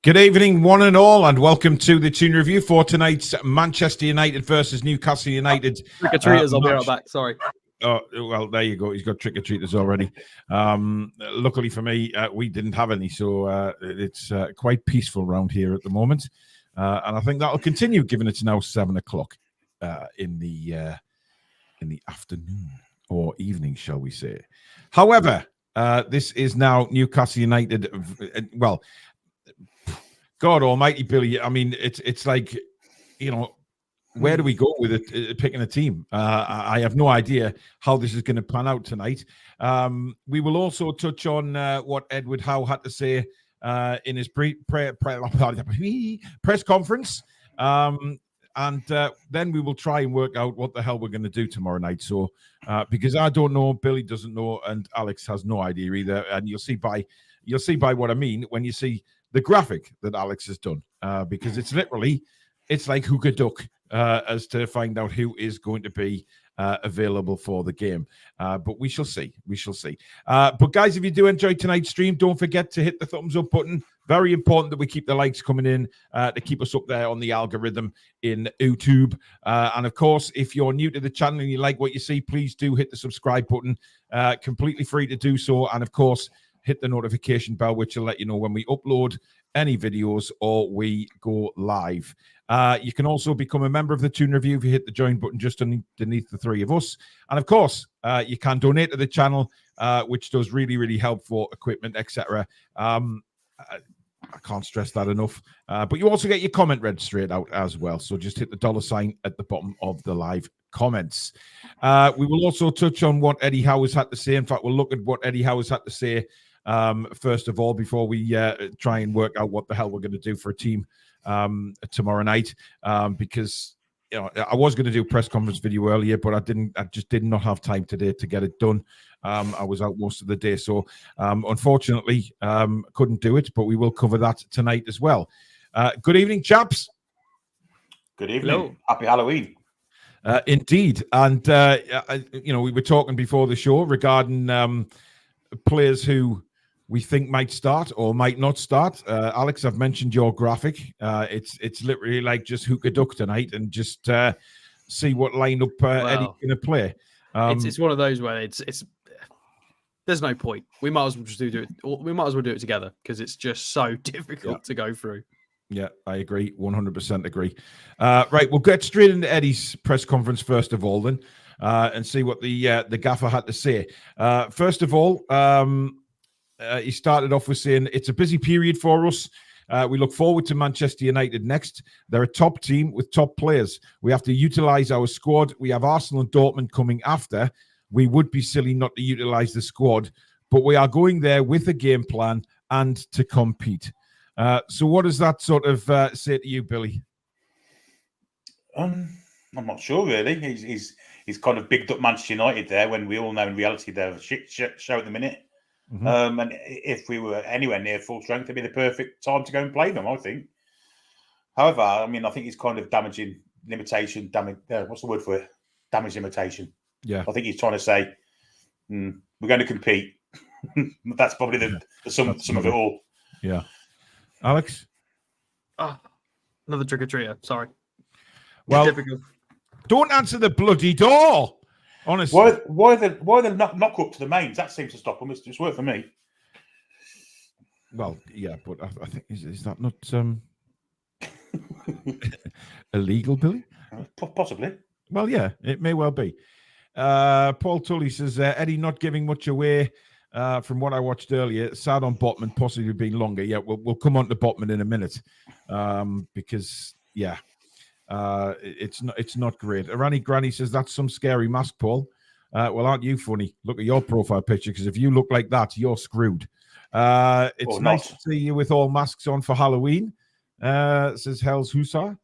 Good evening, one and all, and welcome to the Toon Review for tonight's Manchester United versus Newcastle United. Trick-or-treaters, I'll be right back, sorry. Oh, well, there you go. He's got trick-or-treaters already. Luckily for me, we didn't have any, so it's quite peaceful around here at the moment. And I think that'll continue, given it's now 7 o'clock in the afternoon or evening, shall we say. However, this is now Newcastle United. Well, God almighty, Billy. I mean, it's like, you know, where do we go with it, picking a team? I have no idea how this is going to pan out tonight. We will also touch on what Edward Howe had to say in his press conference. And then we will try and work out what the hell we're going to do tomorrow night. So, because I don't know, Billy doesn't know, and Alex has no idea either. And you'll see by what I mean when you see the graphic that Alex has done, because it's like hook a duck as to find out who is going to be available for the game. But we shall see. But guys, if you do enjoy tonight's stream, don't forget to hit the thumbs up button. Very important that we keep the likes coming in to keep us up there on the algorithm in YouTube. And of course, if you're new to the channel and you like what you see, please do hit the subscribe button. Completely free to do so. And of course, hit the notification bell, which will let you know when we upload any videos or we go live. You can also become a member of the Toon Review if you hit the join button just underneath the three of us. And of course, you can donate to the channel, which does really, really help for equipment, etc. I can't stress that enough. But you also get your comment read straight out as well. So just hit the $ at the bottom of the live comments. We will also touch on what Eddie Howe has had to say. In fact, we'll look at what Eddie Howe has had to say first of all, before we try and work out what the hell we're going to do for a team tomorrow night, because I was going to do a press conference video earlier, but I just did not have time today to get it done. I was out most of the day, so unfortunately couldn't do it, but we will cover that tonight as well. Good evening, chaps. Good evening. Hello. Happy Halloween. Indeed. And we were talking before the show regarding players who we think might start or might not start. Alex, I've mentioned your graphic. It's literally like just hook a duck tonight and just see what lineup Eddie's going to play. It's one of those where it's there's no point. We might as well just do it. We might as well do it together because it's just so difficult to go through. Yeah, I agree. 100% agree. Right, we'll get straight into Eddie's press conference first of all, then, and see what the gaffer had to say. First of all, he started off with saying, it's a busy period for us. We look forward to Manchester United next. They're a top team with top players. We have to utilise our squad. We have Arsenal and Dortmund coming after. We would be silly not to utilise the squad, but we are going there with a game plan and to compete. So what does that sort of say to you, Billy? I'm not sure, really. He's kind of bigged up Manchester United there when we all know in reality they're a shit show at the minute. Mm-hmm. And if we were anywhere near full strength, it'd be the perfect time to go and play them, I think. However, I mean, I think he's kind of what's the word for it? Damage limitation. Yeah. I think he's trying to say, we're going to compete. That's probably the sum of it all. Yeah. Alex? Another trick-or-treater. Sorry. Well, don't answer the bloody door. Honestly. Why the knock up to the mains? That seems to stop them. It's worked for me. Well, yeah, but I think is that not illegal, Billy? Possibly. Well, yeah, it may well be. Paul Tully says, Eddie not giving much away from what I watched earlier. Sad on Botman, possibly being longer. Yeah, we'll come on to Botman in a minute because, yeah. It's not great. Arani Granny says that's some scary mask, Paul. Well, aren't you funny? Look at your profile picture, because if you look like that, you're screwed. It's nice to see you with all masks on for Halloween. Says Hell's Hussar.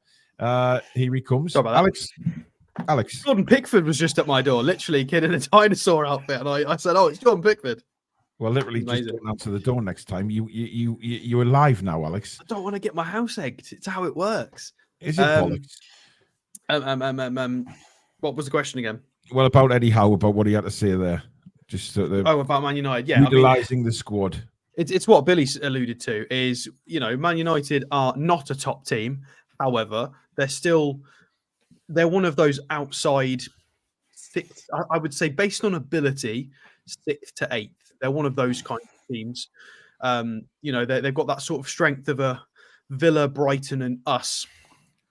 Here he comes. Alex. Jordan Pickford was just at my door, literally kid in a dinosaur outfit, and I said, "Oh, it's Jordan Pickford." Well, literally, just don't answer the door next time. You're alive now, Alex. I don't want to get my house egged. It's how it works. Is it bollocks? What was the question again? Well, about Eddie Howe, about what he had to say there. Just about Man United, yeah. Utilising the squad. It's what Billy's alluded to is, Man United are not a top team. However, they're one of those outside sixth, I would say, based on ability, 6th to 8th. They're one of those kind of teams. They've got that sort of strength of a Villa, Brighton, and us,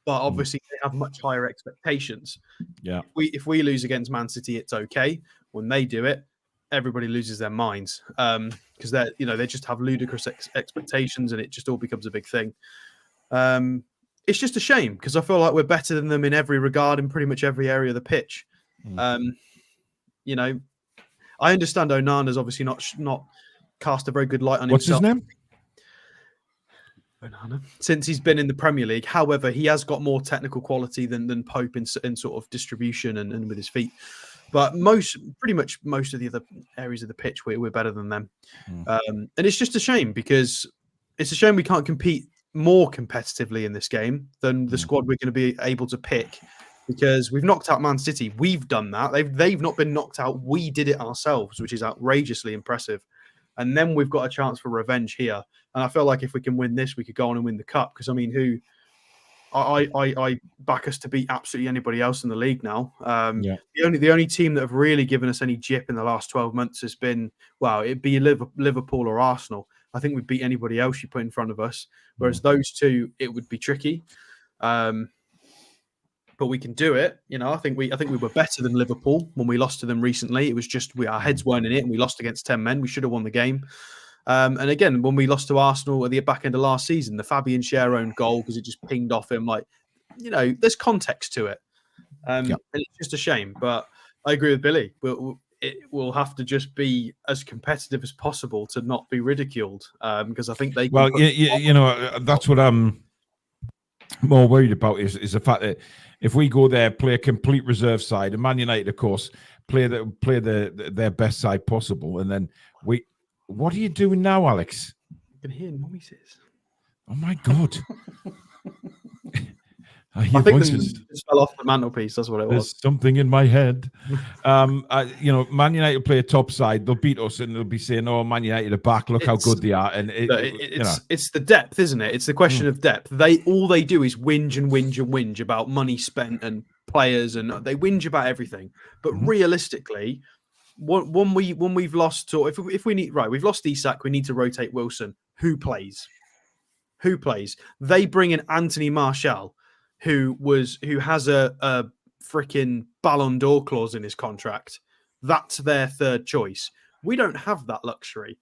but obviously they have much higher expectations. Yeah. If we lose against Man City, it's okay. When they do it, everybody loses their minds because they just have ludicrous expectations, and it just all becomes a big thing. It's just a shame because I feel like we're better than them in every regard in pretty much every area of the pitch. I understand Onana's obviously not cast a very good light on What's himself. What's his name? Onana. Since he's been in the Premier League. However, he has got more technical quality than Pope in sort of distribution and with his feet. But pretty much most of the other areas of the pitch, we're better than them. And it's just a shame because it's a shame we can't compete more competitively in this game than the squad we're going to be able to pick, because we've knocked out Man City. We've done that. They've not been knocked out. We did it ourselves, which is outrageously impressive. And then we've got a chance for revenge here. And I feel like if we can win this, we could go on and win the cup. Because I back us to beat absolutely anybody else in the league now. The only team that have really given us any jip in the last 12 months has been, it'd be Liverpool or Arsenal. I think we'd beat anybody else you put in front of us. Whereas those two, it would be tricky. But we can do it. I think we were better than Liverpool when we lost to them recently. It was just our heads weren't in it, and we lost against 10 men. We should have won the game. And again, when we lost to Arsenal at the back end of last season, the Fabian Schär own goal because it just pinged off him. There's context to it. And it's just a shame. But I agree with Billy. It will have to just be as competitive as possible to not be ridiculed. Because I think they. Well, that's what I'm more worried about is the fact that if we go there, play a complete reserve side, and Man United, of course, play their best side possible, and then what are you doing now, Alex? I can hear noises. Oh my God! I think it just fell off the mantelpiece. That's what it was. There's something in my head. Man United play a top side. They'll beat us, and they'll be saying, "Oh, Man United are back. Look how good they are." And it's the depth, isn't it? It's the question of depth. All they do is whinge and whinge and whinge about money spent and players, and they whinge about everything. But realistically, when we've lost, or if we need we've lost Isak, we need to rotate Wilson. Who plays? They bring in Anthony Martial, who has a freaking Ballon d'Or clause in his contract. That's their third choice. We don't have that luxury.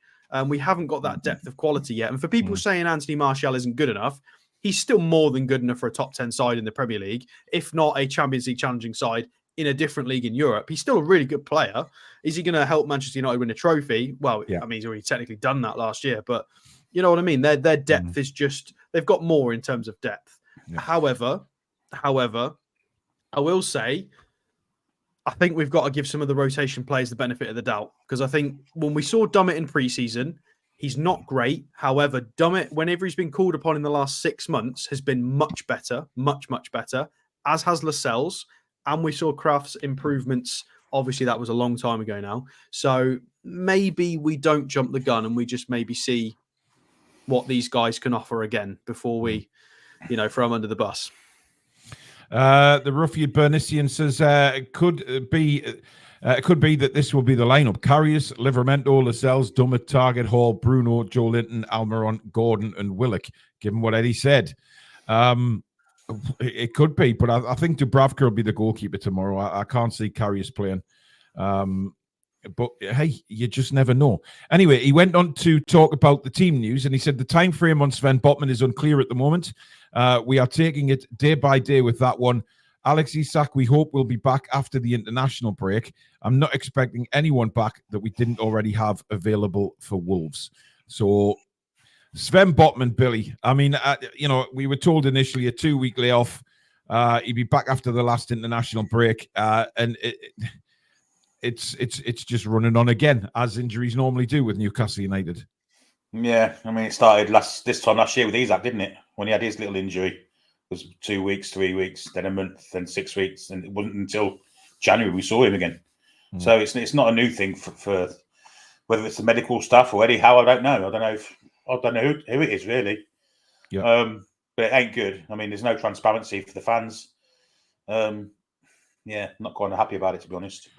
We haven't got that depth of quality yet. And for people saying Anthony Martial isn't good enough, he's still more than good enough for a top 10 side in the Premier League, if not a Champions League challenging side in a different league in Europe. He's still a really good player. Is he going to help Manchester United win a trophy? Well, I mean, he's already technically done that last year, but you know what I mean? Their depth is just, they've got more in terms of depth. Yeah. However, I will say, I think we've got to give some of the rotation players the benefit of the doubt, because I think when we saw Dummett in pre-season, he's not great. However, Dummett, whenever he's been called upon in the last 6 months, has been much better, much better, as has Lascelles. And we saw Kraft's improvements. Obviously, that was a long time ago now. So maybe we don't jump the gun and we just maybe see what these guys can offer again before we, throw them under the bus. The ruffian Bernician says it could be that this will be the lineup: Karius, Livramento, Lascelles, Dummett, Target, Hall, Bruno, Joe Linton, Almiron, Gordon, and Willock. Given what Eddie said, it could be, but I think Dubravka will be the goalkeeper tomorrow. I can't see Karius playing. But hey, you just never know. Anyway, he went on to talk about the team news, and he said the time frame on Sven Botman is unclear at the moment. We are taking it day by day with that one. Alex Isak, we hope will be back after the international break. I'm not expecting anyone back that we didn't already have available for Wolves. So Sven Botman, Billy, I mean, we were told initially a 2-week layoff. He'd be back after the last international break, and it's just running on again, as injuries normally do with Newcastle United. Yeah, I mean, it started this time last year with Isak, didn't it? When he had his little injury, it was 2 weeks, 3 weeks, then a month, then 6 weeks, and it wasn't until January we saw him again. So it's not a new thing for whether it's the medical staff or Eddie Howe, I don't know. I don't know who it is really. Yeah. But it ain't good. I mean, there's no transparency for the fans. Yeah, not quite happy about it, to be honest.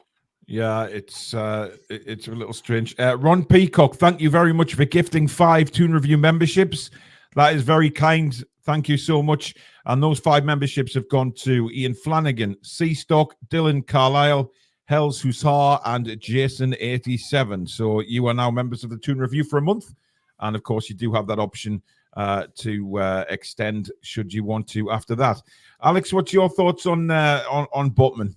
Yeah, it's a little strange. Ron Peacock, thank you very much for gifting 5 Toon Review memberships. That is very kind. Thank you so much. And those 5 memberships have gone to Ian Flanagan, Seastock, Dylan Carlisle, Hells Hussar, and Jason87. So you are now members of the Toon Review for a month. And of course, you do have that option to extend should you want to after that. Alex, what's your thoughts on Botman?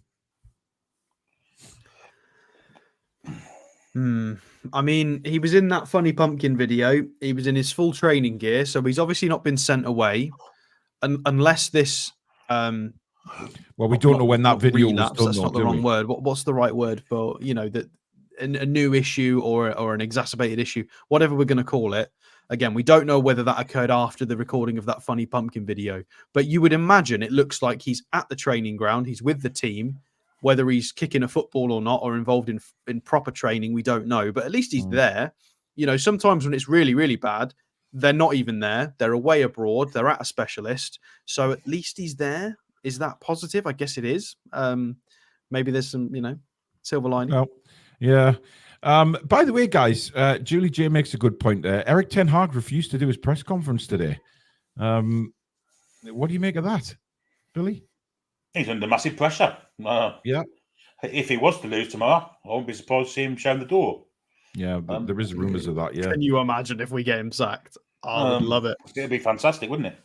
I mean, he was in that funny pumpkin video. He was in his full training gear, so he's obviously not been sent away, unless this. Well, we don't know when that video was done. That's not the wrong word. What's the right word for that a new issue or an exacerbated issue, whatever we're going to call it. Again, we don't know whether that occurred after the recording of that funny pumpkin video, but you would imagine it looks like he's at the training ground. He's with the team. Whether he's kicking a football or not, or involved in proper training, we don't know. But at least he's there. Sometimes when it's really, really bad, they're not even there. They're away abroad. They're at a specialist. So at least he's there. Is that positive? I guess it is. Maybe there's some, silver lining. Well, yeah. By the way, guys, Julie J makes a good point there. Eric Ten Hag refused to do his press conference today. What do you make of that, Billy? He's under massive pressure. Yeah. If he was to lose tomorrow, I wouldn't be surprised to see him shown the door. Yeah, there is rumours of that, yeah. Can you imagine if we get him sacked? I would love it. It'd be fantastic, wouldn't it?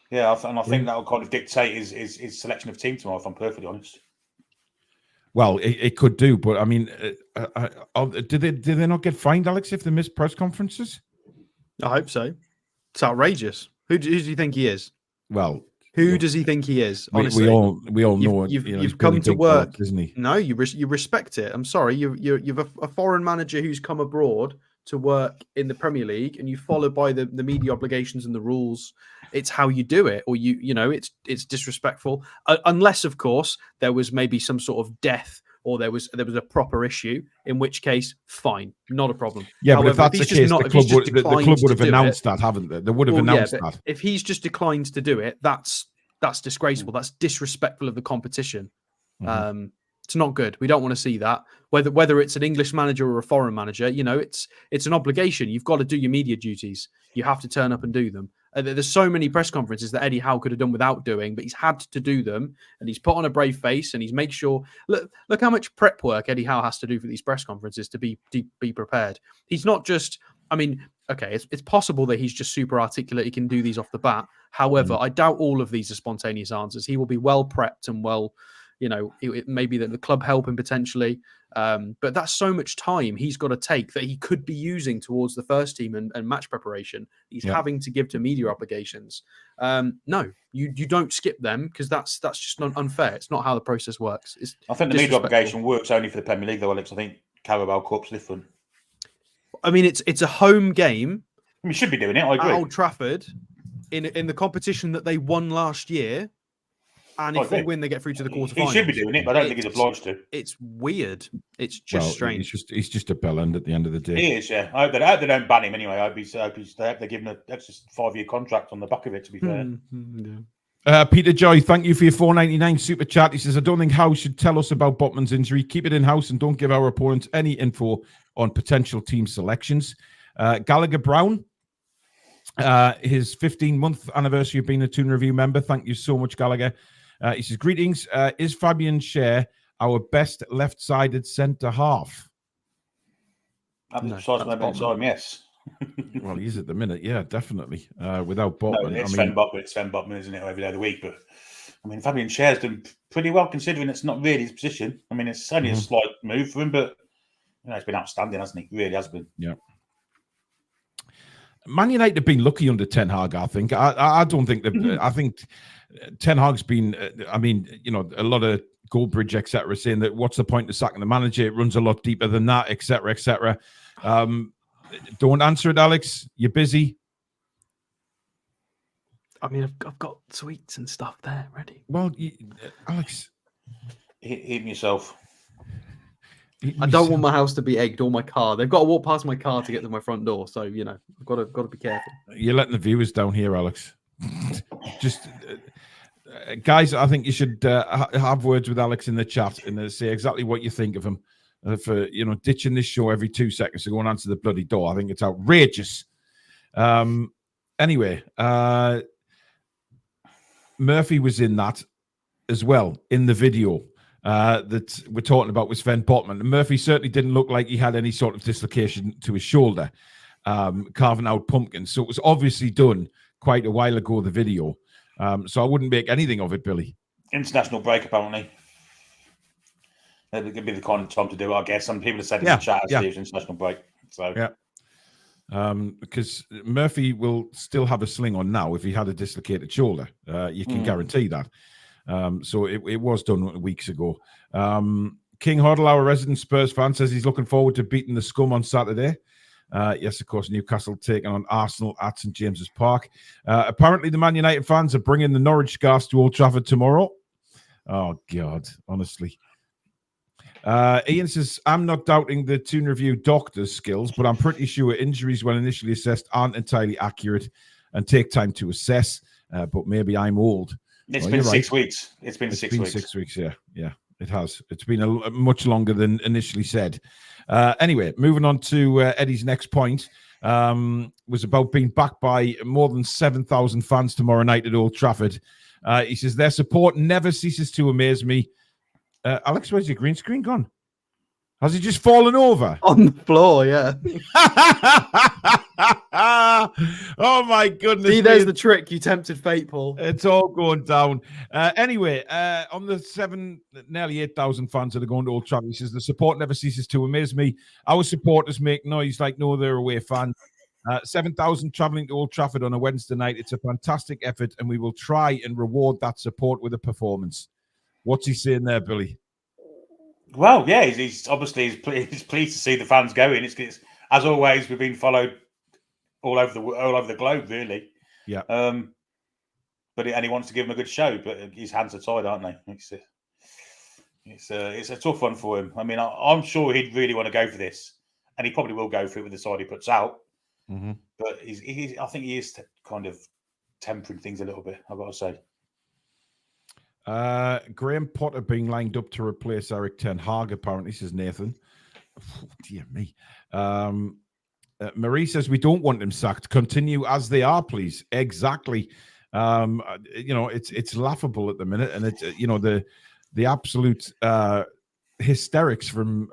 Yeah, and I think that will kind of dictate his selection of team tomorrow, if I'm perfectly honest. Well, it could do, but I mean, did they not get fined, Alex, if they miss press conferences? I hope so. It's outrageous. Who do you think he is? Well, who does he think he is? Honestly, we all know you've come to work, isn't he? No, you respect it. I'm sorry, you've a foreign manager who's come abroad to work in the Premier League, and you follow by the media obligations and the rules. It's how you do it, or it's disrespectful, unless of course there was maybe some sort of death or there was a proper issue, in which case fine, not a problem. Yeah, however, but if that's the case, the club would have announced that, haven't they? They would have announced that. If he's just declined to do it, that's disgraceful. That's disrespectful of the competition. Mm-hmm. It's not good. We don't want to see that. Whether it's an English manager or a foreign manager, it's an obligation. You've got to do your media duties. You have to turn up and do them. There's so many press conferences that Eddie Howe could have done without doing, but he's had to do them, and he's put on a brave face, and he's made sure. Look how much prep work Eddie Howe has to do for these press conferences to be prepared. He's not just. I mean, okay, it's possible that he's just super articulate. He can do these off the bat. However, I doubt all of these are spontaneous answers. He will be well prepped and well. It may be that the club help him potentially, but that's so much time he's got to take that he could be using towards the first team and match preparation. He's having to give to media obligations. No, you don't skip them, because that's just not unfair. It's not how the process works. I think the media obligation works only for the Premier League, though, Alex. I think Carabao Cup's different. I mean, it's a home game. We should be doing it. I agree. At Old Trafford, in the competition that they won last year. And if they win, they get through to the quarterfinals. He should be doing it, but I don't think he's obliged to. It's weird. It's just strange. He's just a bellend at the end of the day. He is, yeah. I hope they don't ban him anyway. I hope they give him an extra 5-year contract on the back of it, to be fair. Yeah. Peter Joy, thank you for your $4.99 super chat. He says, I don't think Howe should tell us about Botman's injury. Keep it in-house and don't give our opponents any info on potential team selections. Gallagher Brown, his 15-month anniversary of being a Toon Review member. Thank you so much, Gallagher. He says, greetings. Is Fabian Schär our best left-sided centre-half? At the time, yes. Well, he is at the minute, yeah, definitely. Without Botman. It's Sven Botman, isn't it, every day of the week? But I mean, Fabian Schär's done pretty well, considering it's not really his position. I mean, it's only a slight move for him, but it's been outstanding, hasn't he? It really has been. Yeah. Man United have been lucky under Ten Hag, I think. I don't think that. I think Ten Hag's been. I mean, a lot of Goldbridge, etc., saying that what's the point of sacking the manager? It runs a lot deeper than that, etc., etc. Don't answer it, Alex. You're busy. I mean, I've got sweets and stuff there ready. Well, Alex, hit yourself. I don't want my house to be egged or my car. They've got to walk past my car to get to my front door. So, I've got to be careful. You're letting the viewers down here, Alex. Just, guys, I think you should have words with Alex in the chat and say exactly what you think of him for, ditching this show every 2 seconds to go and answer the bloody door. I think it's outrageous. Anyway, Murphy was in that as well in the video that we're talking about with Sven Botman. And Murphy certainly didn't look like he had any sort of dislocation to his shoulder, carving out pumpkins. So it was obviously done quite a while ago, the video. So I wouldn't make anything of it, Billy. International break, apparently. That would be the kind of time to do it, I guess. Some people have said in the chat, it's international break. So yeah. Because Murphy will still have a sling on now if he had a dislocated shoulder. You can guarantee that. So it was done weeks ago. King Hoddle, our resident Spurs fan, says he's looking forward to beating the scum on Saturday. Yes, of course, Newcastle taking on Arsenal at St James's Park. Apparently, the Man United fans are bringing the Norwich scarves to Old Trafford tomorrow. Oh, God, honestly. Ian says, I'm not doubting the Toon Review doctor's skills, but I'm pretty sure injuries when initially assessed aren't entirely accurate and take time to assess. But maybe I'm old. It's been 6 weeks. It's been 6 weeks. 6 weeks, yeah. It has. It's been a much longer than initially said. Anyway, moving on to Eddie's next point was about being backed by more than 7,000 fans tomorrow night at Old Trafford. He says, their support never ceases to amaze me. Alex, where's your green screen gone? Has it just fallen over? On the floor, yeah. Oh, my goodness. See, there's the trick. You tempted fate, Paul. It's all going down. Anyway, on the nearly 8,000 fans that are going to Old Trafford, he says, the support never ceases to amaze me. Our supporters make noise like no other away fan. 7,000 travelling to Old Trafford on a Wednesday night. It's a fantastic effort, and we will try and reward that support with a performance. What's he saying there, Billy? Well, yeah, he's obviously he's pleased to see the fans going. It's as always, we've been followed all over the globe, really. Yeah. But he wants to give him a good show, but his hands are tied, aren't they? It's a tough one for him. I mean, I'm sure he'd really want to go for this, and he probably will go for it with the side he puts out. Mm-hmm. But I think he is kind of tempering things a little bit, I've got to say. Graham Potter being lined up to replace Eric Ten Hag, apparently, says Nathan. Oh, dear me. Marie says we don't want him sacked. Continue as they are, please. Exactly. It's laughable at the minute, and it's the absolute hysterics from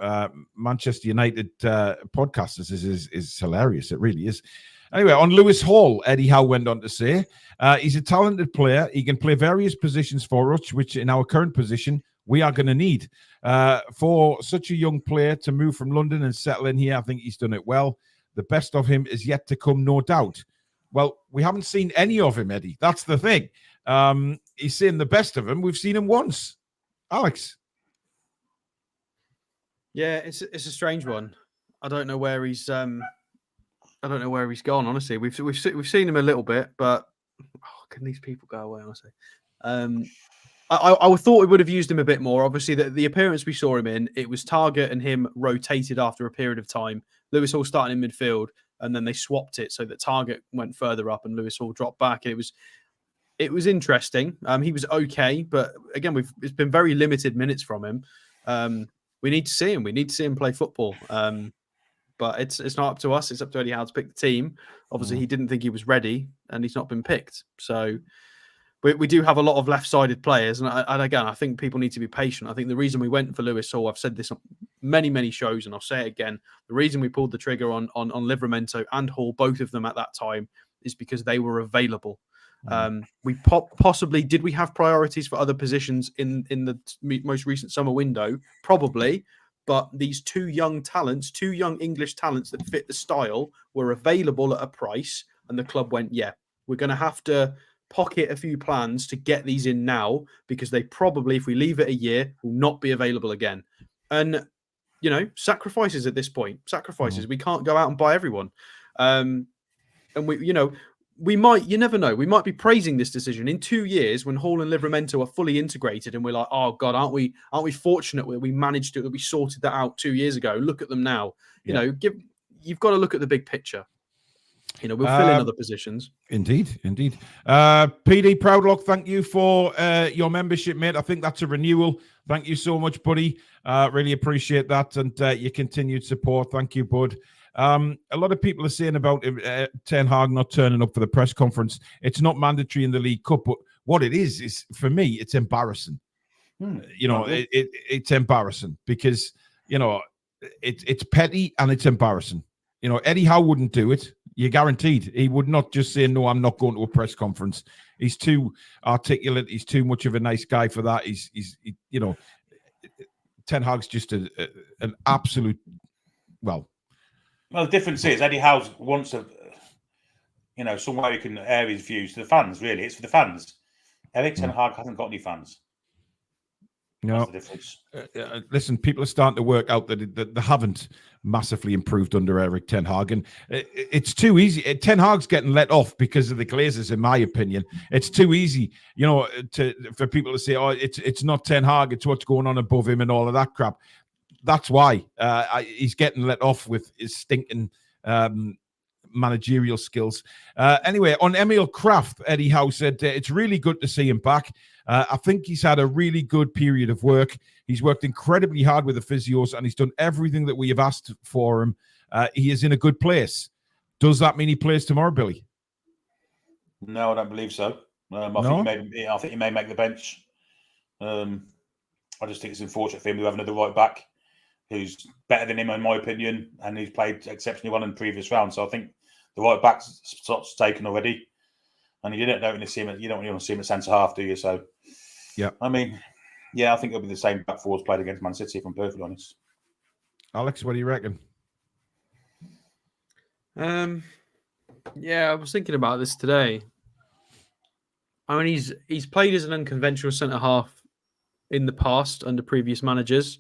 Manchester United podcasters is hilarious. It really is. Anyway, on Lewis Hall, Eddie Howe went on to say, he's a talented player. He can play various positions for us, which in our current position, we are going to need. For such a young player to move from London and settle in here, I think he's done it well. The best of him is yet to come, no doubt. Well, we haven't seen any of him, Eddie. That's the thing. He's saying the best of him. We've seen him once. Alex. Yeah, it's a strange one. I don't know where he's gone. Honestly, we've seen him a little bit, but can these people go away? Honestly, I thought we would have used him a bit more. Obviously, the appearance we saw him in, it was Target and him rotated after a period of time. Lewis Hall starting in midfield, and then they swapped it so that Target went further up and Lewis Hall dropped back. It was interesting. He was okay, but again, it's been very limited minutes from him. We need to see him. We need to see him play football. But it's not up to us. It's up to Eddie Howe to pick the team. Obviously, he didn't think he was ready, and he's not been picked. So we do have a lot of left-sided players. And again, I think people need to be patient. I think the reason we went for Lewis Hall, I've said this on many, many shows, and I'll say it again. The reason we pulled the trigger on Livramento and Hall, both of them at that time, is because they were available. We possibly, did we have priorities for other positions in the most recent summer window? Probably. But these two young English talents that fit the style were available at a price, and the club went, yeah, we're going to have to pocket a few plans to get these in now, because they probably, if we leave it a year, will not be available again. And, sacrifices at this point. Sacrifices. We can't go out and buy everyone. And we we might, you never know, we might be praising this decision in 2 years when Hall and Livramento are fully integrated, and we're like, oh God, aren't we fortunate that we managed to, that we sorted that out 2 years ago? Look at them now. You know, you've got to look at the big picture. You know, we'll fill in other positions. Indeed. PD Proudlock, thank you for your membership, mate. I think that's a renewal. Thank you so much, buddy. Really appreciate that, and your continued support. Thank you, bud. A lot of people are saying about Ten Hag not turning up for the press conference. It's not mandatory in the League Cup, but what it is for me, it's embarrassing. You know, it's embarrassing because, you know, it's petty and it's embarrassing. You know, Eddie Howe wouldn't do it. You're guaranteed. He would not just say, no, I'm not going to a press conference. He's too articulate. He's too much of a nice guy for that. He's you know, Ten Hag's just an absolute, well, the difference is Eddie Howe wants you know, somewhere he can air his views to the fans, really. It's for the fans. Eric Ten Hag hasn't got any fans. No. That's the difference. Listen, people are starting to work out that they haven't massively improved under Eric Ten Hag, and it's too easy. Ten Hag's getting let off because of the Glazers, in my opinion. It's too easy, you know, for people to say, "Oh, it's not Ten Hag; it's what's going on above him," and all of that crap. That's why he's getting let off with his stinking managerial skills. Anyway, on Emil Kraft, Eddie Howe said it's really good to see him back. I think he's had a really good period of work. He's worked incredibly hard with the physios, and he's done everything that we have asked for him. He is in a good place. Does that mean he plays tomorrow, Billy? No, I don't believe so. I think he may make the bench. I just think it's unfortunate for him to have another right back who's better than him, in my opinion, and he's played exceptionally well in the previous round. So I think the right back's slot's taken already, and you don't want to see him. You don't want to see him at centre half, do you? So, yeah. I mean, yeah, I think it'll be the same back fours played against Man City, if I'm perfectly honest. Alex, what do you reckon? Yeah, I was thinking about this today. I mean, he's played as an unconventional centre half in the past under previous managers.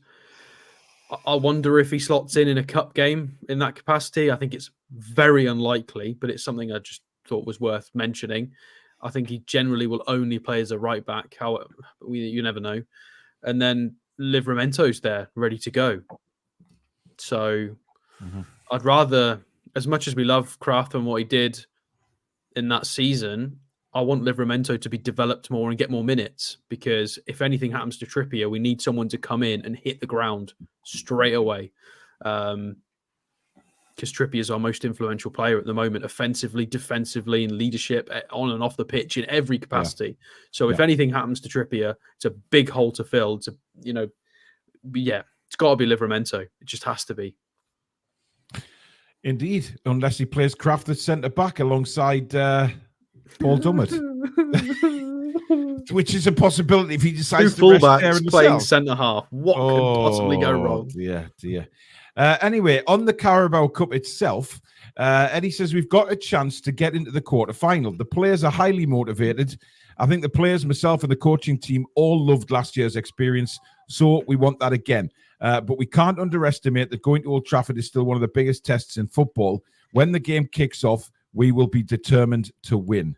I wonder if he slots in a cup game in that capacity. I think it's very unlikely, but it's something I just thought was worth mentioning. I think he generally will only play as a right back. You never know. And then Livramento's there, ready to go. So I'd rather, as much as we love Kraft and what he did in that season, I want Livramento to be developed more and get more minutes, because if anything happens to Trippier, we need someone to come in and hit the ground straight away. Because Trippier is our most influential player at the moment, offensively, defensively, in leadership, on and off the pitch, in every capacity. Yeah. So if anything happens to Trippier, it's a big hole to fill. It's got to be Livramento. It just has to be. Indeed, unless he plays Kraft at centre back alongside Paul Dummett, which is a possibility if he decides to rest there himself. Playing centre half. What could possibly go wrong? Dear. Anyway, on the Carabao Cup itself, Eddie says we've got a chance to get into the quarter-final. The players are highly motivated. I think the players, myself and the coaching team all loved last year's experience, so we want that again. But we can't underestimate that going to Old Trafford is still one of the biggest tests in football. When the game kicks off, we will be determined to win.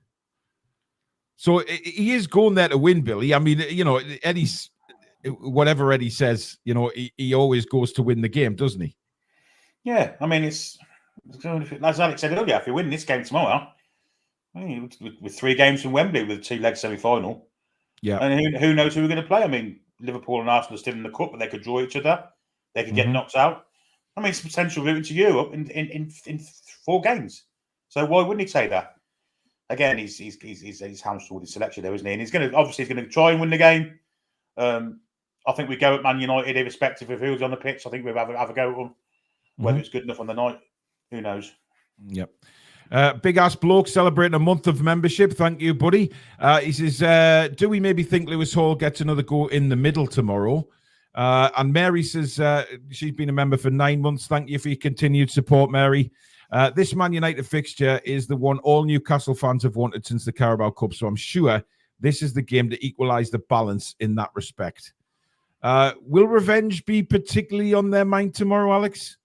So he is going there to win, Billy. I mean, you know, Eddie's, whatever Eddie says, you know, he always goes to win the game, doesn't he? Yeah, I mean, it's as Alex said earlier, if you win this game tomorrow, I mean, with 3 games from Wembley with a 2-leg semi-final, and who knows who we're going to play? I mean, Liverpool and Arsenal are still in the cup, but they could draw each other. They could get knocked out. I mean, it's potential route into Europe in 4 games. So why wouldn't he say that? Again, he's hamstrung his selection there, isn't he? And he's going to try and win the game. I think we go at Man United, irrespective of who's on the pitch. I think we'll have a go at them. Whether it's good enough on the night, who knows? Yep. Big ass bloke celebrating a month of membership. Thank you, buddy. He says, do we maybe think Lewis Hall gets another go in the middle tomorrow? And Mary says she's been a member for 9 months. Thank you for your continued support, Mary. This Man United fixture is the one all Newcastle fans have wanted since the Carabao Cup, so I'm sure this is the game to equalise the balance in that respect. Will revenge be particularly on their mind tomorrow, Alex?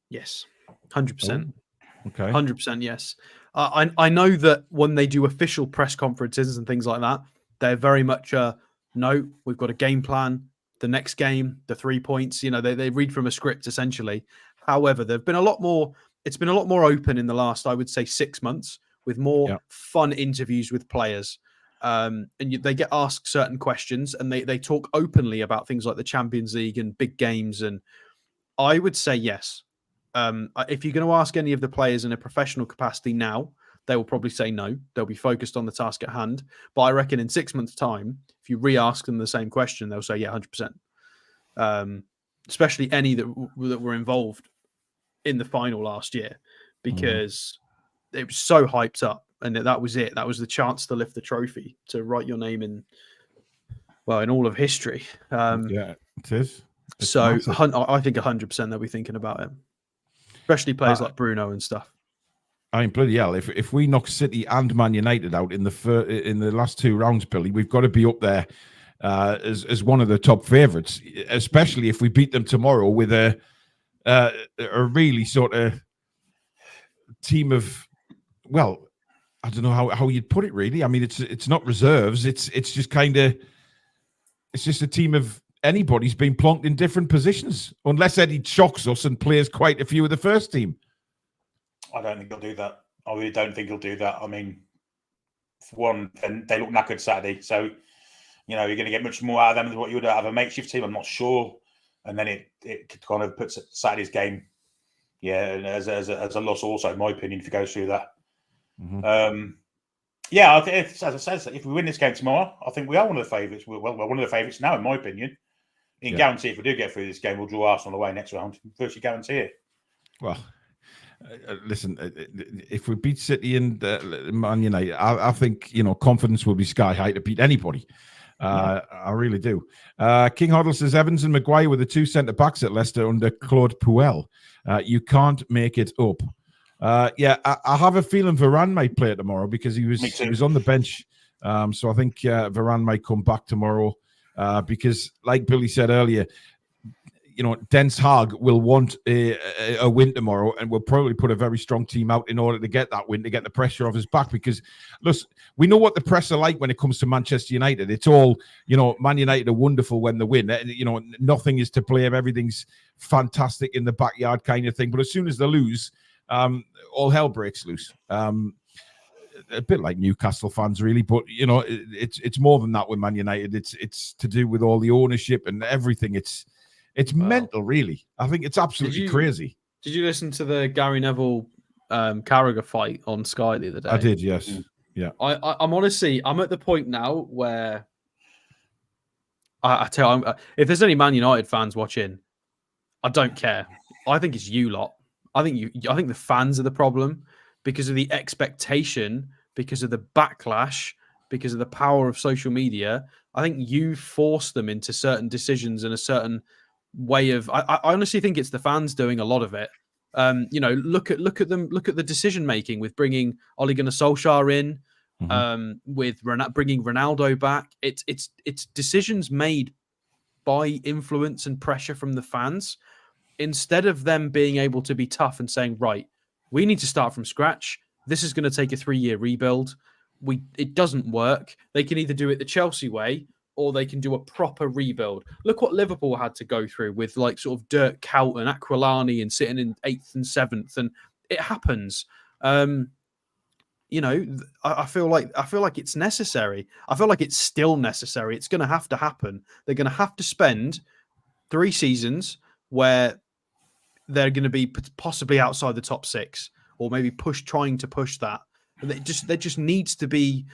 Yes, 100%. Okay. 100% yes. I know that when they do official press conferences and things like that, they're very much no, we've got a game plan. The next game, the 3 points, they read from a script essentially. However, there've been a lot more. It's been a lot more open in the last, I would say, 6 months, with more fun interviews with players. They get asked certain questions, and they talk openly about things like the Champions League and big games. And I would say yes. If you're going to ask any of the players in a professional capacity now, they will probably say no. They'll be focused on the task at hand. But I reckon in 6 months' time, if you re-ask them the same question, they'll say, yeah, 100%. Especially any that were involved in the final last year, because it was so hyped up, and that was it. That was the chance to lift the trophy, to write your name in all of history. Yeah, it is. It's so massive. I think 100% they'll be thinking about it, especially players like Bruno and stuff. I mean, bloody hell! If we knock City and Man United out in the last 2 rounds, Billy, we've got to be up there as one of the top favourites. Especially if we beat them tomorrow with a really sort of team of, well, I don't know how you'd put it. Really, I mean, it's not reserves. It's just kind of, it's just a team of anybody's been plonked in different positions, unless Eddie shocks us and plays quite a few of the first team. I don't think he'll do that. I really don't think he'll do that. I mean, for one, they look knackered Saturday, so you're going to get much more out of them than what you would out of a makeshift team. I'm not sure, and then it kind of puts Saturday's game, as a loss. Also, in my opinion, if it goes through that. I think as I said, if we win this game tomorrow, I think we are one of the favourites. Well, one of the favourites now, in my opinion. You can guarantee if we do get through this game, we'll draw Arsenal away next round. Virtually guarantee it. Well. Listen, if we beat City and Man United, I think confidence will be sky high to beat anybody. I really do. King Hoddle says Evans and Maguire were the 2 centre backs at Leicester under Claude Puel. You can't make it up. I have a feeling Varane might play tomorrow because he was on the bench. So I think Varane might come back tomorrow because, like Billy said earlier, Den Haag will want a win tomorrow, and will probably put a very strong team out in order to get that win, to get the pressure off his back. Because, look, we know what the press are like when it comes to Manchester United. It's all, Man United are wonderful when they win. Nothing is to blame. Everything's fantastic in the backyard kind of thing. But as soon as they lose, all hell breaks loose. A bit like Newcastle fans, really. But, it's more than that with Man United. It's to do with all the ownership and everything. It's mental, really. I think it's absolutely crazy. Did you listen to the Gary Neville Carragher fight on Sky the other day? I did, yes. Yeah. I'm honestly, I'm at the point now where I tell you, if there's any Man United fans watching, I don't care. I think it's you lot. I think the fans are the problem because of the expectation, because of the backlash, because of the power of social media. I think you force them into certain decisions and a certain way of. I honestly think it's the fans doing a lot of it. Look at them. Look at the decision making with bringing Ole Gunnar Solskjaer in, with bringing Ronaldo back. It's decisions made by influence and pressure from the fans, instead of them being able to be tough and saying, right, we need to start from scratch. This is going to take a 3-year rebuild. It doesn't work. They can either do it the Chelsea way, or they can do a proper rebuild. Look what Liverpool had to go through with sort of Dirk Kuyt and Aquilani and sitting in 8th and 7th, and it happens. I feel like it's necessary. I feel like it's still necessary. It's going to have to happen. They're going to have to spend 3 seasons where they're going to be possibly outside the top 6, or maybe trying to push that. There just needs to be.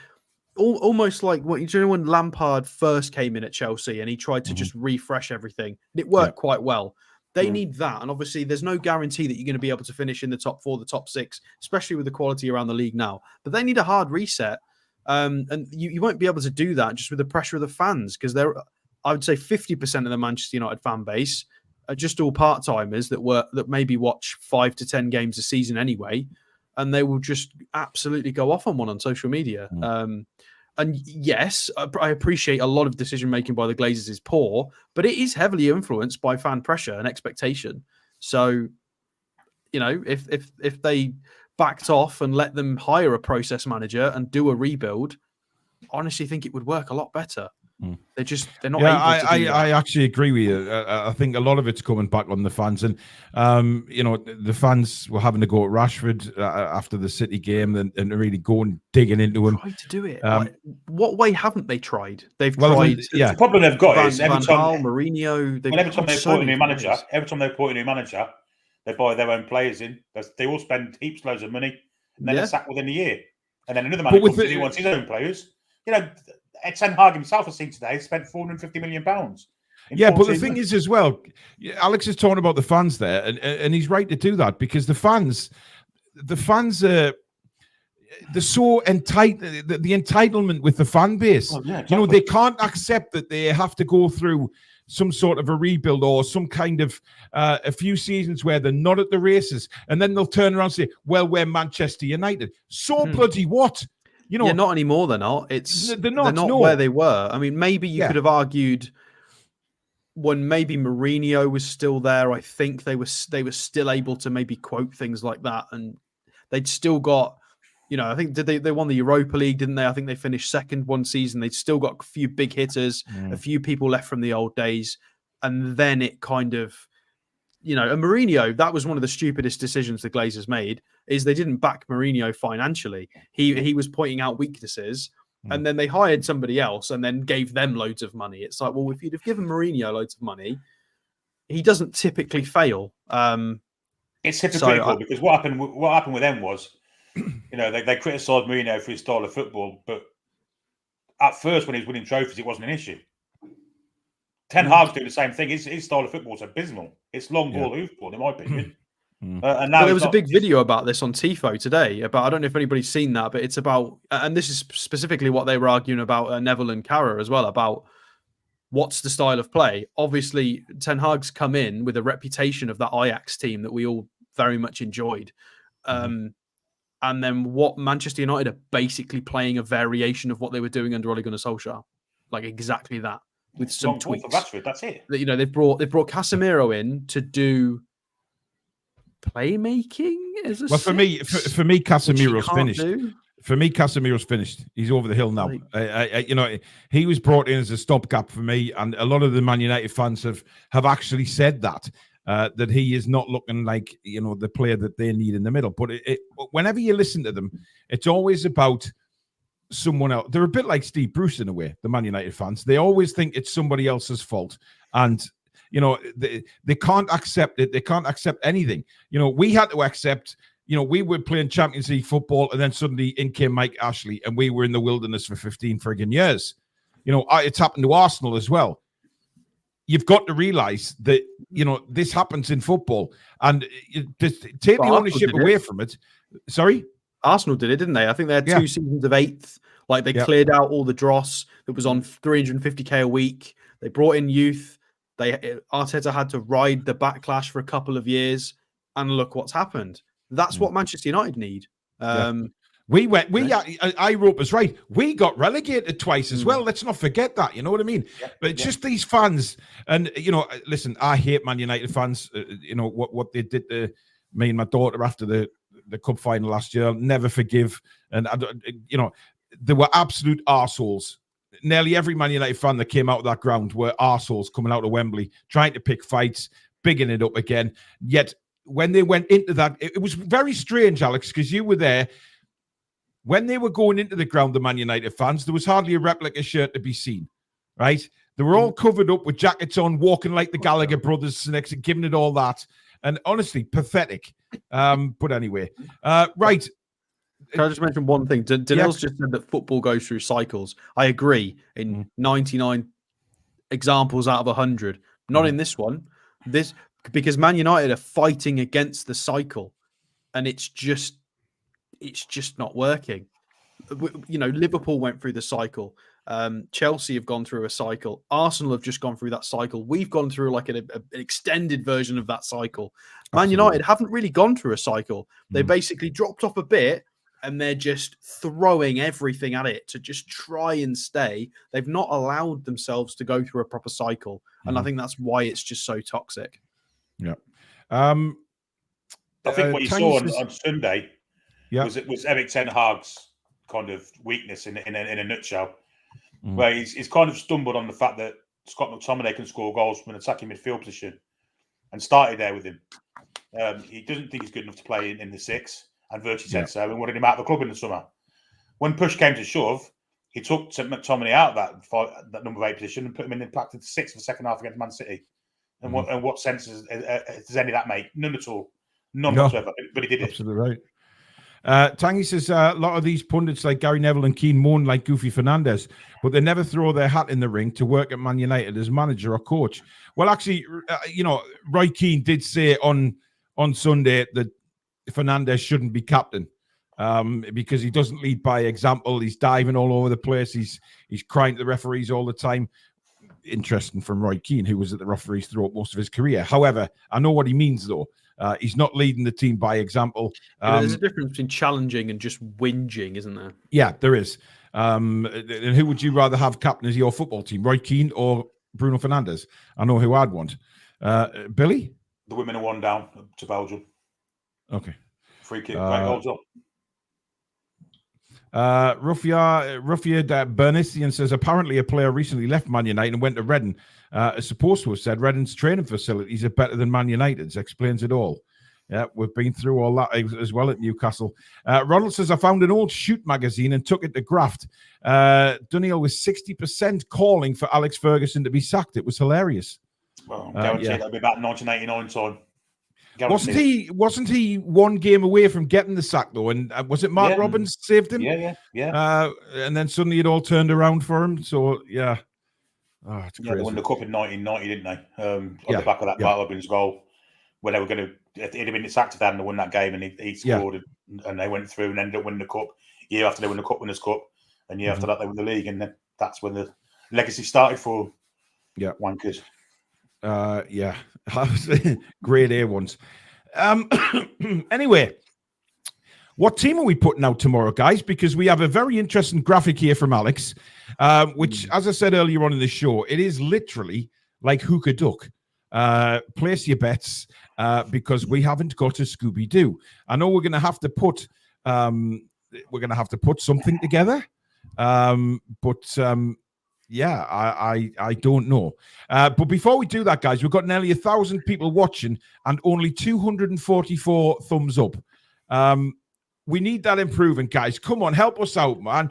Almost like when Lampard first came in at Chelsea and he tried to just refresh everything. It worked quite well. They need that. And obviously there's no guarantee that you're going to be able to finish in the top 4, the top 6, especially with the quality around the league now. But they need a hard reset. And you won't be able to do that just with the pressure of the fans, because I would say 50% of the Manchester United fan base are just all part-timers that maybe watch 5 to 10 games a season anyway. And they will just absolutely go off on one on social media. And yes, I appreciate a lot of decision making by the Glazers is poor, but it is heavily influenced by fan pressure and expectation. So if they backed off and let them hire a process manager and do a rebuild, I honestly think it would work a lot better. They're not able to do that. I actually agree with you. I think a lot of it's coming back on the fans, and the fans were having to go at Rashford after the City game and really going digging into him. Tried to do it. What way haven't they tried? They've tried. The problem they've got is Van Gaal, Mourinho. Every time they appoint a new manager, they buy their own players in. They all spend heaps loads of money, and then they're sacked within a year. And then another manager comes in, he wants his own players. Ten Hag himself, I've seen today, spent £450 million. Yeah, but the thing is as well, Alex is talking about the fans there, and he's right to do that, because the fans are they're so entitled. The entitlement with the fan base, exactly. They can't accept that they have to go through some sort of a rebuild or some kind of a few seasons where they're not at the races, and then they'll turn around and say, "Well, we're Manchester United." So bloody what? Not anymore. They're not. They're not where they were. I mean, maybe you could have argued when maybe Mourinho was still there. I think they were still able to maybe quote things like that, and they'd still got. I think they won the Europa League, didn't they? I think they finished second one season. They'd still got a few big hitters, a few people left from the old days, and then it kind of. And Mourinho, that was one of the stupidest decisions the Glazers made, is they didn't back Mourinho financially. He was pointing out weaknesses, and then they hired somebody else and then gave them loads of money. It's like, well, if you'd have given Mourinho loads of money, he doesn't typically fail. It's hypocritical because what happened with them was, they criticised Mourinho for his style of football, but at first when he was winning trophies, it wasn't an issue. Ten Hag's doing the same thing. His style of football is abysmal. It's long ball, hoofball, in my opinion. And now there was a big video about this on Tifo today. I don't know if anybody's seen that, but it's about, and this is specifically what they were arguing about Neville and Carra as well, about what's the style of play. Obviously, Ten Hag's come in with a reputation of that Ajax team that we all very much enjoyed. And then what Manchester United are basically playing a variation of what they were doing under Ole Gunnar Solskjaer. Like exactly that. With some tweaks. Rashford, that's it. They've brought Casemiro in to do playmaking. For me, Casemiro's finished. For me, Casemiro's finished. He's over the hill now. He was brought in as a stopgap for me, and a lot of the Man United fans have actually said that he is not looking like the player that they need in the middle. But whenever you listen to them, it's always about someone else. They're a bit like Steve Bruce in a way, the Man United fans. They always think it's somebody else's fault, and they can't accept it. They can't accept anything. We had to accept. We were playing Champions League football, and then suddenly in came Mike Ashley, and we were in the wilderness for 15 friggin' years. It's happened to Arsenal as well. You've got to realize that this happens in football, and take the ownership away from it. Sorry. Arsenal did it, didn't they? I think they had 2 seasons of 8th. Like they cleared out all the dross that was on 350k a week. They brought in youth. Arteta had to ride the backlash for a couple of years, and look what's happened. That's what Manchester United need. I wrote was right. We got relegated twice as well. Let's not forget that. You know what I mean? But it's just these fans, and listen, I hate Man United fans. What they did to me and my daughter after the cup final last year, I'll never forgive. And they were absolute arseholes. Nearly every Man United fan that came out of that ground were arseholes coming out of Wembley, trying to pick fights, bigging it up again. Yet when they went into that, it was very strange, Alex, because you were there. When they were going into the ground, the Man United fans, there was hardly a replica shirt to be seen, right? They were all covered up with jackets on, walking like the Gallagher brothers, and giving it all that. And honestly, pathetic. But anyway, right. Can I just mention one thing? Danil's just said that football goes through cycles. I agree. In 99 examples out of 100, not in this one. Because Man United are fighting against the cycle, and it's just not working. Liverpool went through the cycle. Chelsea have gone through a cycle. Arsenal have just gone through that cycle. We've gone through like an extended version of that cycle. Man United haven't really gone through a cycle. They basically dropped off a bit, and they're just throwing everything at it to just try and stay. They've not allowed themselves to go through a proper cycle. And I think that's why it's just so toxic. Yeah. I think what you saw on Sunday yeah. was Eric Ten Hag's kind of weakness in a nutshell, where he's kind of stumbled on the fact that Scott McTominay can score goals from an attacking midfield position, and started there with him. He doesn't think he's good enough to play in the six, and Virtue said so, and wanted him out of the club in the summer. When push came to shove, he took McTominay out of that number 8 position and put him in the practice the 6 for the second half against Man City. And what sense does any of that make? None at all. None whatsoever. But he did it. Absolutely right. Tangy says a lot of these pundits like Gary Neville and Keane moan like Goofy Fernandes, but they never throw their hat in the ring to work at Man United as manager or coach. Well, actually, Roy Keane did say on Sunday that Fernandes shouldn't be captain because he doesn't lead by example. He's diving all over the place. He's crying to the referees all the time. Interesting from Roy Keane, who was at the referees throughout most of his career. However, I know what he means, though. He's not leading the team by example. There's a difference between challenging and just whinging, isn't there? Yeah, there is. And who would you rather have captain as your football team, Roy Keane or Bruno Fernandes? I know who I'd want. Billy? The women are 1 down to Belgium. Okay. Free kick, great goals up. Ruffiad Bernisian says apparently a player recently left Man United and went to Reading. Is supposed to have said Reading's training facilities are better than Man United's. Explains it all. Yeah, we've been through all that as well at Newcastle. Ronald says I found an old shoot magazine and took it to graft. Dunhill was 60% calling for Alex Ferguson to be sacked. It was hilarious. Well, guaranteed that'll be about 1989 time. Wasn't he 1 game away from getting the sack though? And was it Mark Robbins saved him? Yeah. And then suddenly it all turned around for him. So yeah, it's crazy. They won the cup in 1990, didn't they? On the back of that Mark Robbins goal, where they were going to. It'd have been sacked if they hadn't won that game, and he scored, and they went through and ended up winning the cup. Year after they won the Cup Winners' Cup, and year after that they won the league, and then that's when the legacy started for wankers. Grade A ones. Anyway, what team are we putting out tomorrow, guys? Because we have a very interesting graphic here from Alex, which, as I said earlier on in the show, it is literally like hook a duck. Place your bets because we haven't got a Scooby Doo. I know we're going to have to put something together, but. I don't know. But before we do that, guys, we've got nearly 1,000 people watching and only 244 thumbs up. We need that improving, guys. Come on, help us out, man.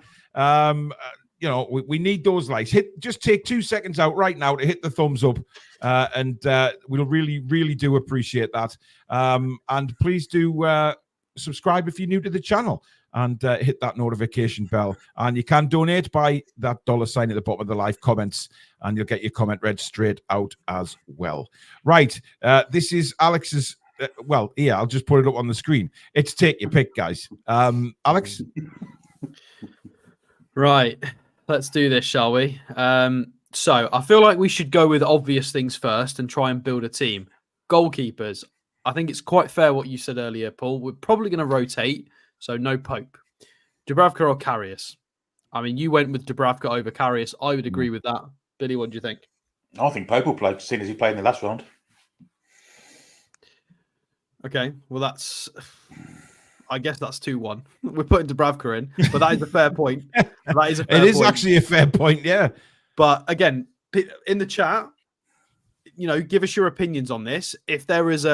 We need those likes. Just take 2 seconds out right now to hit the thumbs up, and we'll really, really do appreciate that. And please do subscribe if you're new to the channel. And hit that notification bell. And you can donate by that $sign at the bottom of the live comments, and you'll get your comment read straight out as well. Right. This is Alex's. I'll just put it up on the screen. It's take your pick, guys. Alex? Right. Let's do this, shall we? So I feel like we should go with obvious things first and try and build a team. Goalkeepers. I think it's quite fair what you said earlier, Paul. We're probably going to rotate. So no Pope. Dubravka or Karius? I mean, you went with Dubravka over Karius. I would agree with that. Billy, what do you think? I think Pope will play, seeing as he played in the last round. Okay, well, I guess that's 2-1. We're putting Dubravka in, but that is a fair point. It is actually a fair point, yeah. But again, in the chat, give us your opinions on this. If there is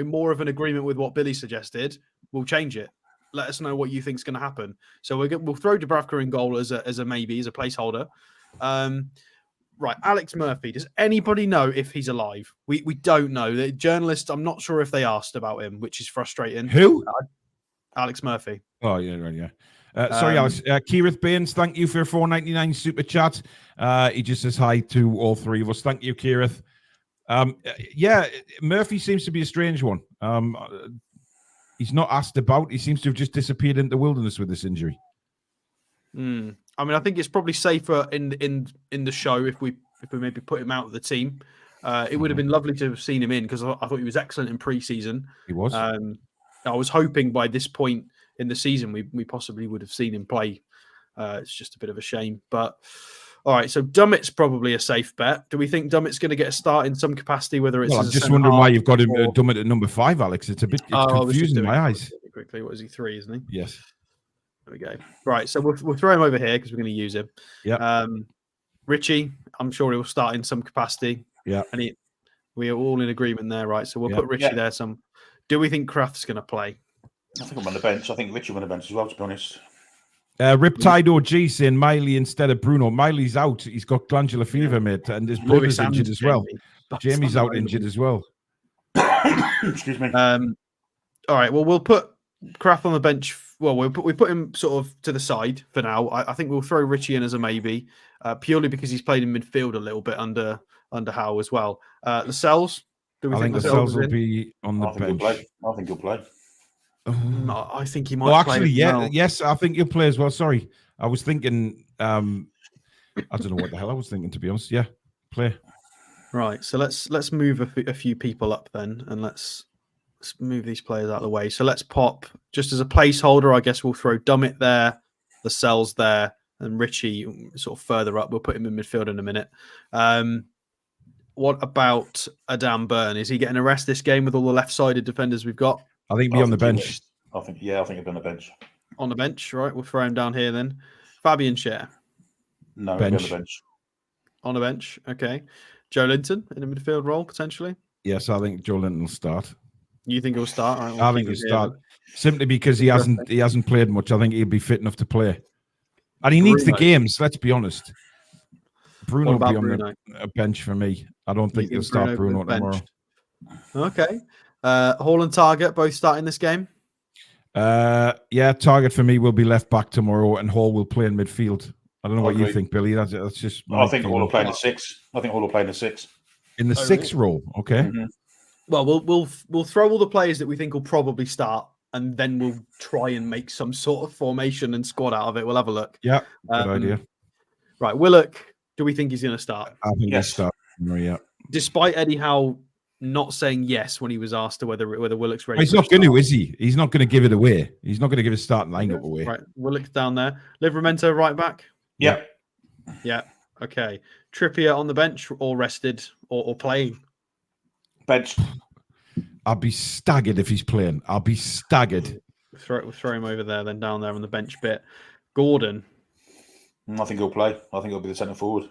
more of an agreement with what Billy suggested, we'll change it. Let us know what you think is going to happen. So we'll throw Dubravka in goal as a maybe, as a placeholder. Right, Alex Murphy. Does anybody know if he's alive? We don't know. The journalists, I'm not sure if they asked about him, which is frustrating. Who? Alex Murphy. Oh, yeah, right, yeah. Sorry, Alex. Keirith Baines, thank you for $4.99 super chat. He just says hi to all three of us. Thank you, Keirith. Murphy seems to be a strange one. He's not asked about. He seems to have just disappeared into the wilderness with this injury. I mean, I think it's probably safer in the show if we maybe put him out of the team. It would have been lovely to have seen him in because I thought he was excellent in pre-season. He was. I was hoping by this point in the season we possibly would have seen him play. It's just a bit of a shame, but All right, so Dummett's probably a safe bet. Do we think Dummett's going to get a start in some capacity, whether it's Well, as I'm a just wondering why you've got him or... Dummett at number 5, Alex. It's confusing in my eyes. Quickly, what is he, 3, isn't he? Yes. There we go. Right, so we'll throw him over here because we're going to use him. Yeah. Richie, I'm sure he will start in some capacity. Yeah. And we are all in agreement there, right? So we'll put Richie there. Do we think Kraft's going to play? I think I'm on the bench. I think Richie on the bench as well, to be honest. Riptide OG saying Miley instead of Bruno. Miley's out. He's got glandular fever, mate, and his brother's injured as well. Jamie's out injured as well. Excuse me. All right. Well, we'll put Kraft on the bench. Well, we put him sort of to the side for now. I think we'll throw Richie in as a maybe, purely because he's played in midfield a little bit under Howe as well. Lascelles. Do we think Lascelles will be on the bench? I think he'll play. I think he might. Well, actually, play yes, I think he'll play as well. Sorry, I was thinking. I don't know what the hell I was thinking, to be honest. Yeah, play. Right. So let's move a few people up then, and let's move these players out of the way. So let's pop just as a placeholder. I guess we'll throw Dummett there, Lascelles there, and Richie sort of further up. We'll put him in midfield in a minute. What about Adam Byrne? Is he getting a rest this game with all the left-sided defenders we've got? I think he'll be on the bench. I think he'll be on the bench. On the bench, right? We'll throw him down here then. Fabian Schär. No, he'll be on the bench. On the bench, okay. Joe Linton in a midfield role, potentially? Yes, I think Joe Linton will start. You think he'll start? Right, I think he'll start. Simply because he hasn't played much. I think he'll be fit enough to play. And he needs the games, let's be honest. Bruno will be on a bench for me. I don't think he'll start Bruno tomorrow. Okay. Hall and Target both starting this game? Target for me will be left back tomorrow, and Hall will play in midfield. I don't know what you think, Billy. That's just. I think Hall will play in the 6. I think Hall will play in the 6. In the 6th role, okay. Mm-hmm. Well, we'll throw all the players that we think will probably start, and then we'll try and make some sort of formation and squad out of it. We'll have a look. Yeah, good idea. Right, Willock. Do we think he's going to start? I think he'll start. Yeah. Despite Eddie Howe not saying yes when he was asked to whether Willock's ready. He's not going to, is he? He's not going to give it away. He's not going to give his starting lineup away. Right, Willock's down there. Livramento right back. Yeah. Yeah. Okay. Trippier on the bench, or rested, or playing. Bench. I'll be staggered if he's playing. I'll be staggered. We'll throw him over there, then down there on the bench bit. Gordon. I think he'll play. I think he'll be the centre forward.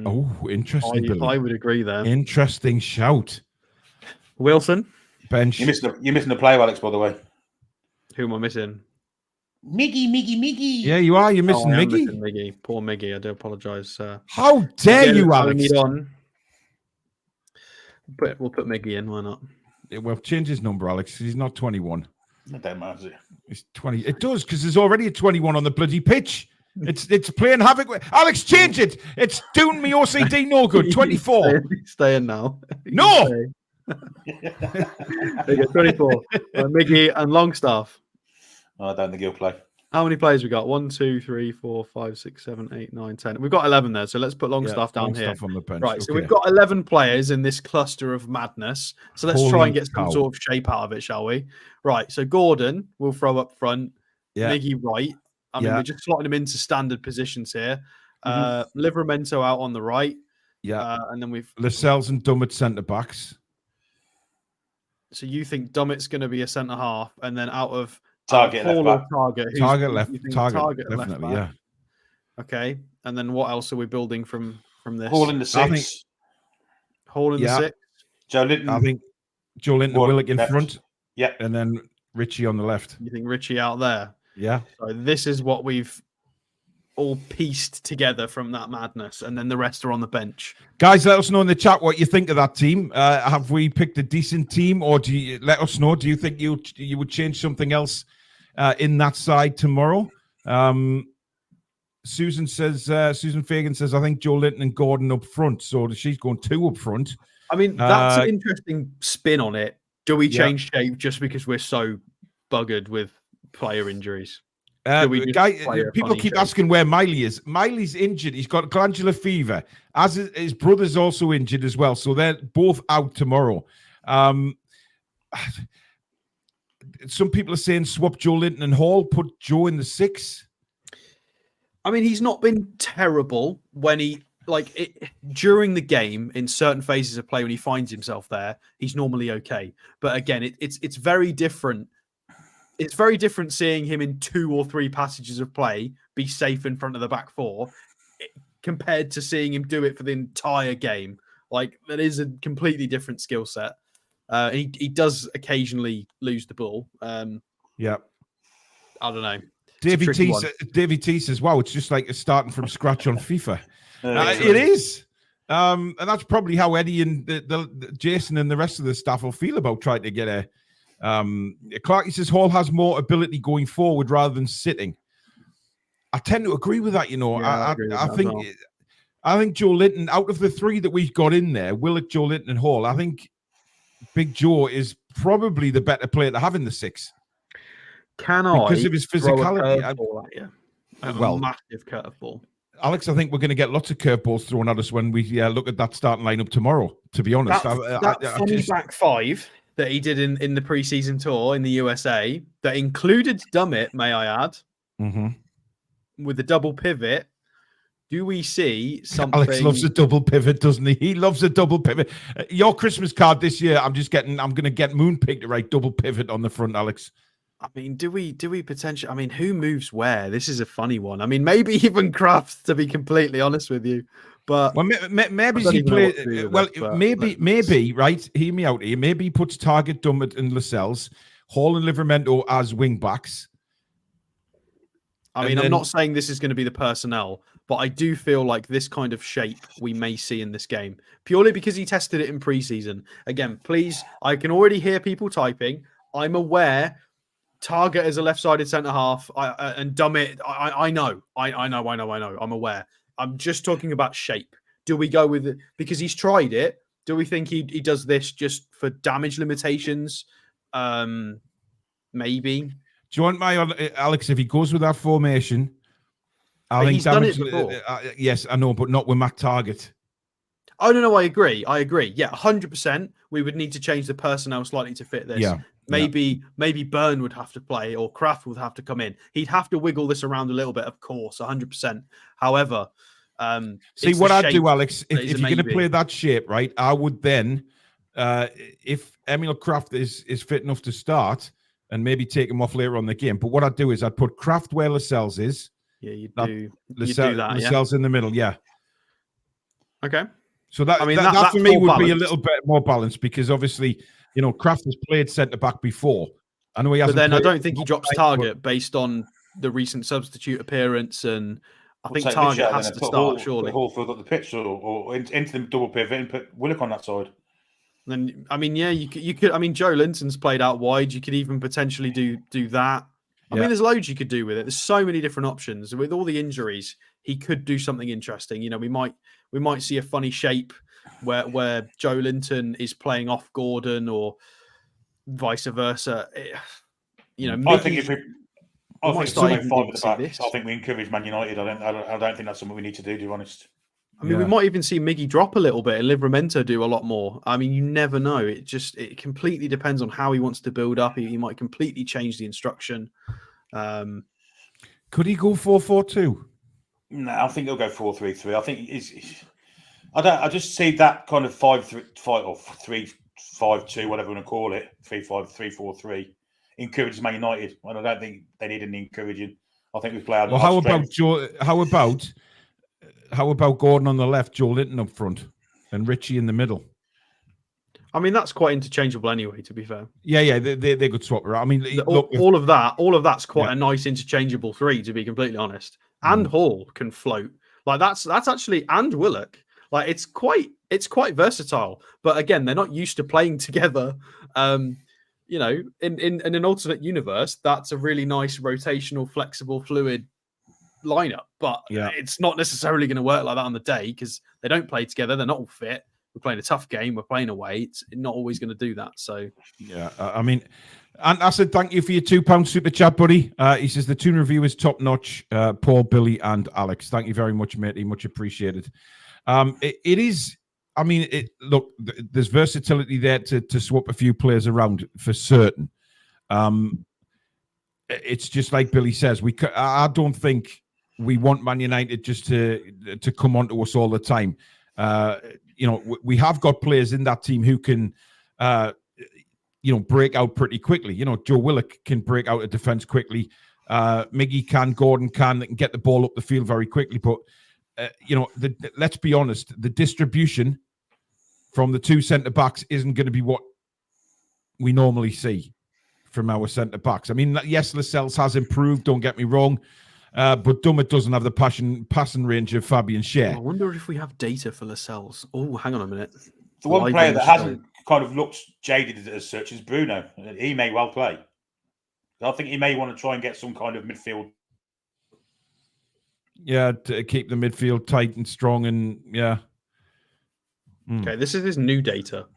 Oh, interesting. I would agree there. Interesting shout. Wilson. Bench. You're missing the player, Alex, by the way. Who am I missing? Miggy. Yeah, you are. You're missing Miggy. Miggy. Poor Miggy. I do apologise. How dare you, Alex? We'll put Miggy in. Why not? Well, change his number, Alex. He's not 21. It don't matter. It's 20. It does, because there's already a 21 on the bloody pitch. It's playing havoc with Alex. Change it. It's doing me OCD no good. 24. Stay in now. No. There you go. 24. Miggy and Longstaff. I don't think he'll play. How many players we got? 1, 2, 3, 4, 5, 6, 7, 8, 9, 10. We've got 11 there, so let's put Longstaff down here. On the bench. Right, so we've got 11 players in this cluster of madness. So let's try and get some sort of shape out of it, shall we? Right, so Gordon we'll throw up front. Miggy right. I mean, we're just slotting him into standard positions here. Livramento out on the right. Yeah. And then we've Lascelles and Dummett centre backs. So you think Dummett's going to be a centre half, and then out of Target left back. Target left. Target definitely, yeah. Okay, and then what else are we building from this? Hall in the 6. Hall in the 6. Joe Linton. I think Joe Linton and Willock in front. Yeah. And then Richie on the left. You think Richie out there? Yeah. So this is what we've all pieced together from that madness, and then the rest are on the bench. Guys, let us know in the chat what you think of that team. Have we picked a decent team, or do you let us know? Do you think you would change something else in that side tomorrow? Susan Fagan says, I think Joe Linton and Gordon up front. So she's going 2 up front. I mean, that's an interesting spin on it. Do we change shape just because we're so buggered with player injuries? People keep asking where Miley is. Miley's injured. He's got glandular fever. As his brother's also injured as well. So they're both out tomorrow. Some people are saying swap Joe Linton and Hall, put Joe in the 6. I mean, he's not been terrible when during the game in certain phases of play when he finds himself there. He's normally okay, but again, it's very different. It's very different seeing him in 2 or 3 passages of play be safe in front of the back four compared to seeing him do it for the entire game. Like, that is a completely different skill set. He does occasionally lose the ball. Yeah. I don't know. Davey T says, wow, it's just like starting from scratch on FIFA. It is. And that's probably how Eddie and the Jason and the rest of the staff will feel about trying to get a... Clarky says Hall has more ability going forward rather than sitting. I tend to agree with that, you know. Yeah, I think Joe Linton, out of the 3 that we've got in there, Willock, Joe Linton and Hall, I think Big Joe is probably the better player to have in the 6. Because of his physicality. Well, massive curveball. Alex, I think we're going to get lots of curveballs thrown at us when we look at that starting lineup tomorrow, to be honest. That funny back 5 that he did in the preseason tour in the USA that included Dummett, may I add, with the double pivot. Do we see something? Alex loves a double pivot, doesn't he? He loves a double pivot. Your Christmas card this year, I'm going to get Moonpig to write double pivot on the front, Alex. I mean, do we potentially? I mean, who moves where? This is a funny one. I mean, maybe even Kraft, to be completely honest with you. But maybe he play. Well, maybe right. Hear me out here. Maybe he puts Target, Dummett, and Lascelles, Hall and Livramento as wing backs. I mean, I'm not saying this is going to be the personnel, but I do feel like this kind of shape we may see in this game purely because he tested it in preseason. Again, please, I can already hear people typing. I'm aware. Target as a left-sided centre half, and Dummett. I know. I'm aware. I'm just talking about shape. Do we go with it because he's tried it? Do we think he does this just for damage limitations? Maybe. Do you want my Alex? If he goes with that formation, I think he's done it before. Yes, I know, but not with Mac Target. Oh no, I agree. Yeah, 100%. We would need to change the personnel slightly to fit this. Yeah. Maybe Byrne would have to play or Kraft would have to come in. He'd have to wiggle this around a little bit, of course, 100%. However, see what I'd do, Alex, if you're going to play that shape, right? I would then, if Emil Kraft is fit enough to start, and maybe take him off later on in the game. But what I'd do is I'd put Kraft where Lascelles is. Yeah, you do that. Lascelles in the middle, yeah. Okay. So that for me would be a little bit more balanced because obviously, you know, Kraft has played centre back before. I know he hasn't. But then I don't think he drops Target based on the recent substitute appearance, and I think Target has to start surely. Hall filled up the pitch or into the double pivot and put Willock on that side. Then I mean, yeah, you could. I mean, Joe Linton's played out wide. You could even potentially do that. I mean, there's loads you could do with it. There's so many different options. With all the injuries, he could do something interesting. You know, we might see a funny shape where Joe Linton is playing off Gordon or vice versa. You know, I think we encourage Man United. I don't think that's something we need to do. To be honest. I mean, we might even see Miggy drop a little bit and Livramento do a lot more. I mean, you never know. It completely depends on how he wants to build up. He might completely change the instruction. Could he go 4-4-2? No, I think he'll go 4-3-3. I think I just see that kind of 5-3-5 or 3-5-2, whatever you want to call it, 3-5-3-4-3, encourages Man United. And I don't think they need any encouraging. I think we play out. Well, how about Joe? How about Gordon on the left, Joe Linton up front, and Richie in the middle? I mean, that's quite interchangeable anyway, to be fair. Yeah, they could swap around. I mean, all of that's quite a nice interchangeable 3, to be completely honest. And Hall can float. Like that's actually, and Willock. Like it's quite versatile. But again, they're not used to playing together. You know, in an alternate universe, that's a really nice rotational, flexible, fluid lineup, but it's not necessarily going to work like that on the day because they don't play together. They're not all fit. We're playing a tough game. We're playing away. It's not always going to do that. So I mean, and I said thank you for your £2 super chat, buddy. He says the Toon review is top notch. Paul, Billy, and Alex. Thank you very much, matey. Much appreciated. It is. I mean, look, there's versatility there to swap a few players around for certain. It's just like Billy says. I don't think we want Man United just to come onto us all the time. We have got players in that team who can, break out pretty quickly. Joe Willock can break out a defense quickly. Miggy can, Gordon can, they can get the ball up the field very quickly. But, let's be honest, the distribution from the two centre-backs isn't going to be what we normally see from our centre-backs. I mean, yes, Lascelles has improved, don't get me wrong, but Dummett doesn't have the passing range of Fabian Schär. I wonder if we have data for Lascelles. Oh, hang on a minute. The one player that hasn't kind of looked jaded as such is Bruno. He may well play. I think he may want to try and get some kind of midfield. Yeah, to keep the midfield tight and strong, and yeah. Okay, this is his new data.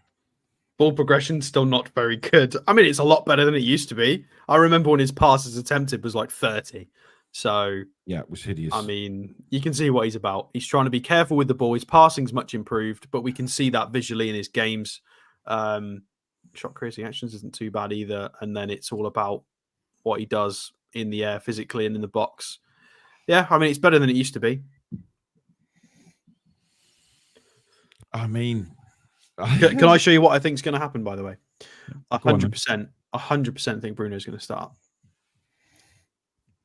Ball progression still not very good. I mean, it's a lot better than it used to be. I remember when his passes attempted was like 30. So yeah, it was hideous. I mean, you can see what he's about. He's trying to be careful with the ball. His passing's much improved, but we can see that visually in his games. Shot creating actions isn't too bad either. And then it's all about what he does in the air, physically and in the box. Yeah, I mean, it's better than it used to be. I mean, can I show you what I think is going to happen? By the way, 100% think Bruno's going to start.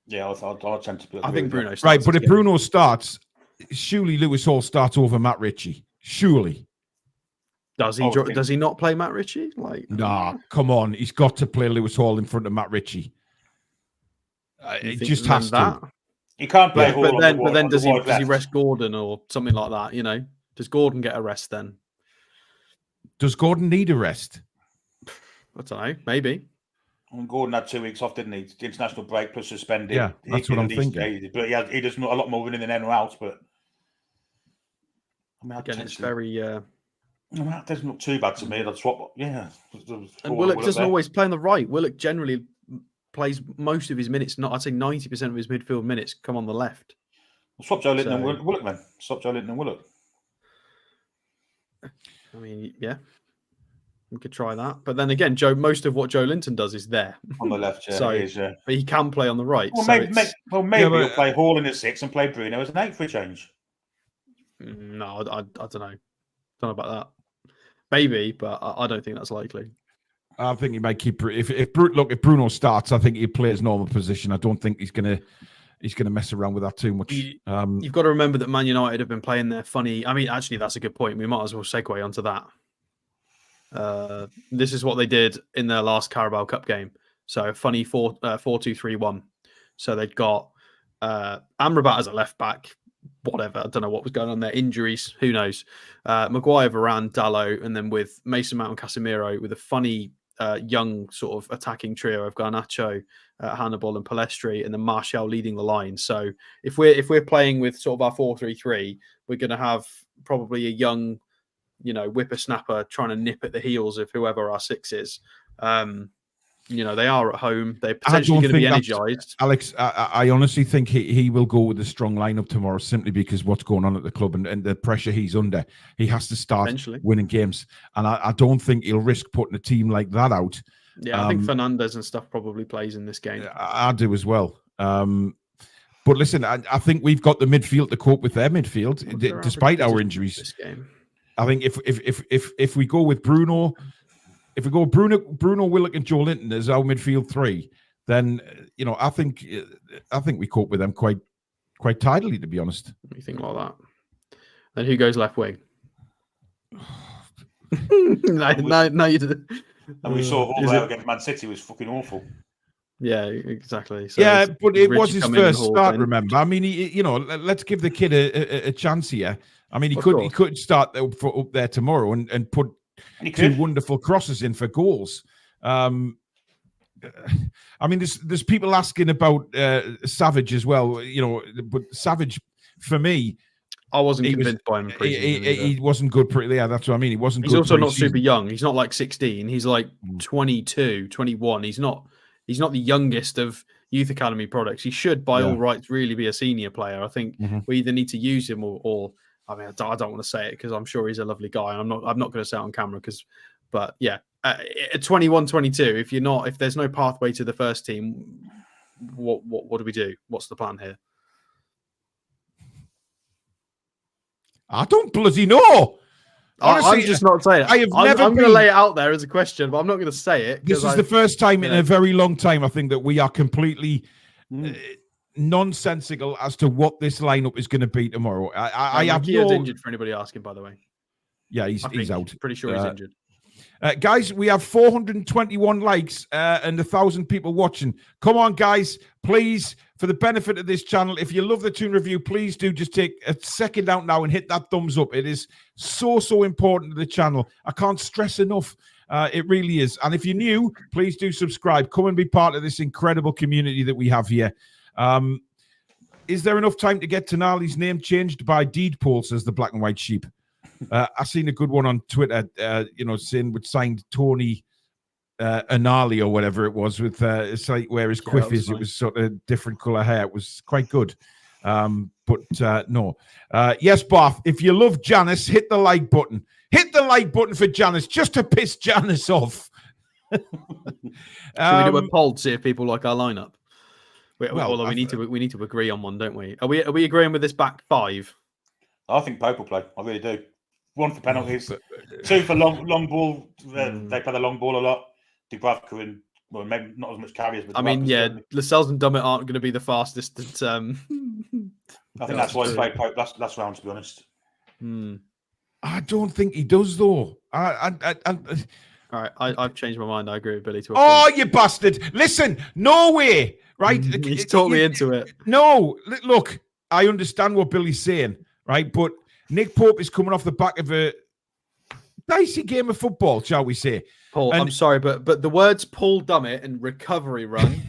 Yeah, I'll tend to. I think Bruno starts. Right, but if Bruno starts, surely Lewis Hall starts over Matt Ritchie. Surely. Does he? Does he not play Matt Ritchie? Nah, come on. He's got to play Lewis Hall in front of Matt Ritchie. It just has to. He can't play Hall. But then does he rest Gordon or something like that? Does Gordon get a rest then? Does Gordon need a rest? I don't know. Maybe. Gordon had 2 weeks off, didn't he? The international break plus suspended. Yeah, that's what I'm thinking. But he does a lot more running than anyone else. But I mean, again, it's very. That doesn't look too bad to me. That's what. Yeah. And Willock doesn't always play on the right. Willock generally plays most of his minutes. I'd say 90% of his midfield minutes come on the left. Well, swap Joe Linton and Willock, then. Swap Joe Linton and Willock. I mean, yeah. We could try that, but then again, most of what Joe Linton does is there on the left. Yeah, so, but he can play on the right. Well, maybe he'll play Hall in at 6 and play Bruno as an 8 for a change. No, I don't know. Don't know about that. Maybe, but I don't think that's likely. I think he might keep. If Bruno starts, I think he'll play his normal position. I don't think he's gonna mess around with that too much. You've got to remember that Man United have been playing their funny. I mean, actually, that's a good point. We might as well segue onto that. This is what they did in their last Carabao Cup game. So funny 4-2-3-1. So they'd got Amrabat as a left back. Whatever, I don't know what was going on there. Injuries, who knows? Maguire, Varane, Dalot, and then with Mason Mount and Casemiro with a funny young sort of attacking trio of Garnacho, Hannibal, and Palestri, and then Martial leading the line. So if we're playing with sort of our 4-3-3, we're going to have probably a young, whippersnapper trying to nip at the heels of whoever our 6 is. They are at home. They're potentially going to be energised. Alex, I honestly think he will go with a strong lineup tomorrow simply because what's going on at the club and the pressure he's under. He has to start winning games. And I don't think he'll risk putting a team like that out. Yeah, I think Fernandes and stuff probably plays in this game. I do as well. But listen, I think we've got the midfield to cope with their midfield, despite our injuries. This game. I think if we go with Bruno... If we go Bruno, Willock, and Joe Linton as our midfield 3, then I think we cope with them quite tidily, to be honest. You think like that? Then who goes left wing? no, you didn't. And we saw Hall there against Man City was fucking awful. Yeah, exactly. So yeah, but it was his first start. Remember, I mean, let's give the kid a chance here. I mean, he could start up there tomorrow and put 2 wonderful crosses in for goals. I mean, there's people asking about Savage as well. But Savage, for me, I wasn't convinced by him. He wasn't good. Yeah, that's what I mean. He wasn't. He's also not super young. He's not like 16. He's like 22, 21. He's not the youngest of youth academy products. He should, by all rights, really be a senior player. I think we either need to use him or I mean, I don't want to say it because I'm sure he's a lovely guy. And I'm not going to say it on camera but yeah, at 21, 22, if there's no pathway to the first team, what do we do? What's the plan here? I don't bloody know. Honestly, I'm just not saying it. I'm going to lay it out there as a question, but I'm not going to say it. This is the first time in a very long time, I think, that we are completely nonsensical as to what this lineup is going to be tomorrow. I have injured for anybody asking, by the way. Yeah, he's out. Pretty sure he's injured. Guys, we have 421 likes and 1,000 people watching. Come on, guys, please, for the benefit of this channel, if you love the Toon Review, please do just take a second out now and hit that thumbs up. It is so important to the channel. I can't stress enough. It really is. And if you're new, please do subscribe. Come and be part of this incredible community that we have here. Is there enough time to get Tonali's name changed by deed poll, says the Black and White Sheep? I seen a good one on Twitter, saying we'd signed Tony Anali or whatever it was with it's like where his quiff is. Nice. It was sort of different color hair. It was quite good. But no. Yes, Bath, if you love Janice, hit the like button. Hit the like button for Janice just to piss Janice off. Should we do a poll to see if people like our lineup? Although we need to agree on one, don't we? Are we agreeing with this back five? I think Pope will play. I really do. 1 for penalties, 2 for long ball. They play the long ball a lot. Dubravka and maybe not as much carriers. But Lascelles and Dummett aren't going to be the fastest. I think that's why he played Pope last round. To be honest, I don't think he does though. All right, I've changed my mind. I agree with Billy. You bastard! Listen, no way. Right? He's talked me into it. No, look, I understand what Billy's saying, right? But Nick Pope is coming off the back of a dicey game of football, shall we say? Paul, I'm sorry, but the words Paul Dummett and recovery run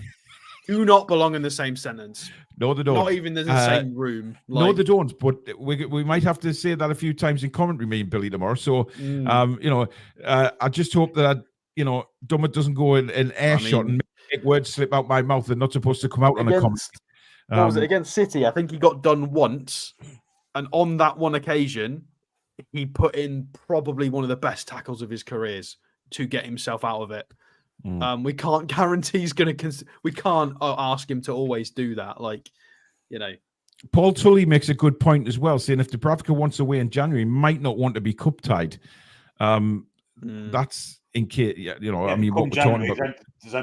do not belong in the same sentence. No, they don't. Not even in the same room. No, they don't. But we might have to say that a few times in commentary, me and Billy tomorrow. So, I just hope that Dummett doesn't go in an air shot and make words slip out my mouth. They're not supposed to come out on a comment. What was it against City? I think he got done once. And on that one occasion, he put in probably one of the best tackles of his careers to get himself out of it. We can't guarantee he's going to. We can't ask him to always do that. Paul Tully makes a good point as well, saying if Dubravka wants away in January, he might not want to be cup tied. That's in case, I mean, what we're talking about. There's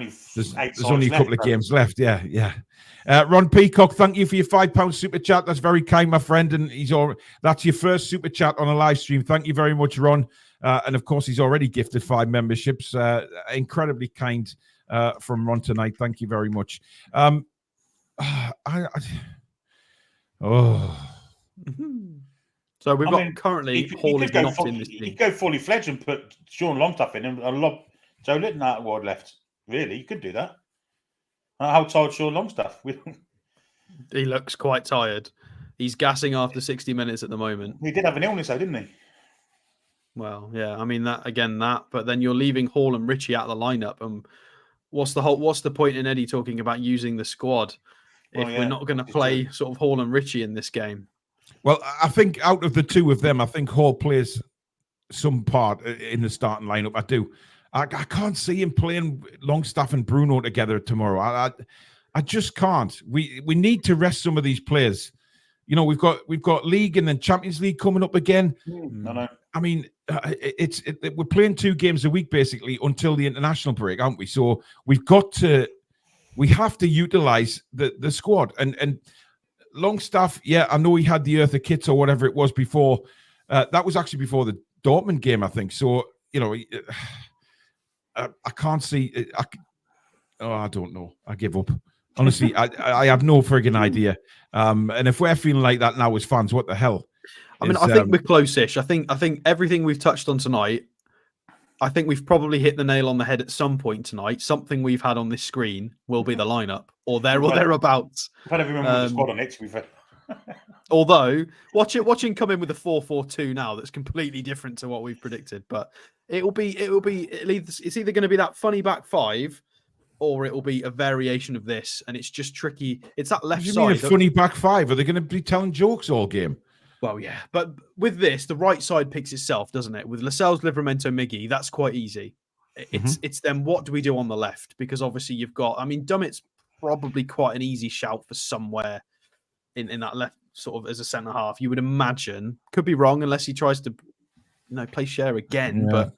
only a couple of games left. Yeah. Ron Peacock, thank you for your £5 super chat. That's very kind, my friend. And that's your first super chat on a live stream. Thank you very much, Ron. And of course, he's already gifted 5 memberships. Incredibly kind from Ron tonight. Thank you very much. So we've got currently Hall is not in this team. You could go fully fledged and put Sean Longstaff in and lob Joe Litton out wide left. Really, you could do that. How tired Sean Longstaff? He looks quite tired. He's gassing after 60 minutes at the moment. He did have an illness, though, didn't he? Well, yeah. I mean but then you're leaving Hall and Richie out of the lineup. And what's the point in Eddie talking about using the squad if we're not going to play sort of Hall and Richie in this game? Well, I think out of the two of them, I think Hall plays some part in the starting lineup. I do. I can't see him playing Longstaff and Bruno together tomorrow. I just can't. We need to rest some of these players. We've got league and then Champions League coming up again. No. I mean, we're playing 2 games a week basically until the international break, aren't we? So we have to utilize the squad and Longstaff. Yeah, I know he had the Eartha kits or whatever it was before. That was actually before the Dortmund game, I think. So I can't see. I don't know. I give up. Honestly, I have no frigging idea. And if we're feeling like that now as fans, what the hell? I mean, I think we're close-ish. I think everything we've touched on tonight, I think we've probably hit the nail on the head at some point tonight. Something we've had on this screen will be the lineup, or thereabouts. I've had everyone with the squad on it, to be fair. Although, watching come in with a 4-4-2 now, that's completely different to what we've predicted. But it's either going to be that funny back five, or it will be a variation of this, and it's just tricky. It's that left side. You mean a funny back five? Are they going to be telling jokes all game? Well, yeah, but with this, the right side picks itself, doesn't it? With Lascelles, Livramento, Miggy, that's quite easy. It's then what do we do on the left? Because obviously you've got, I mean, Dummett's probably quite an easy shout for somewhere in that sort of as a centre half. You would imagine, could be wrong unless he tries to, play Share again. But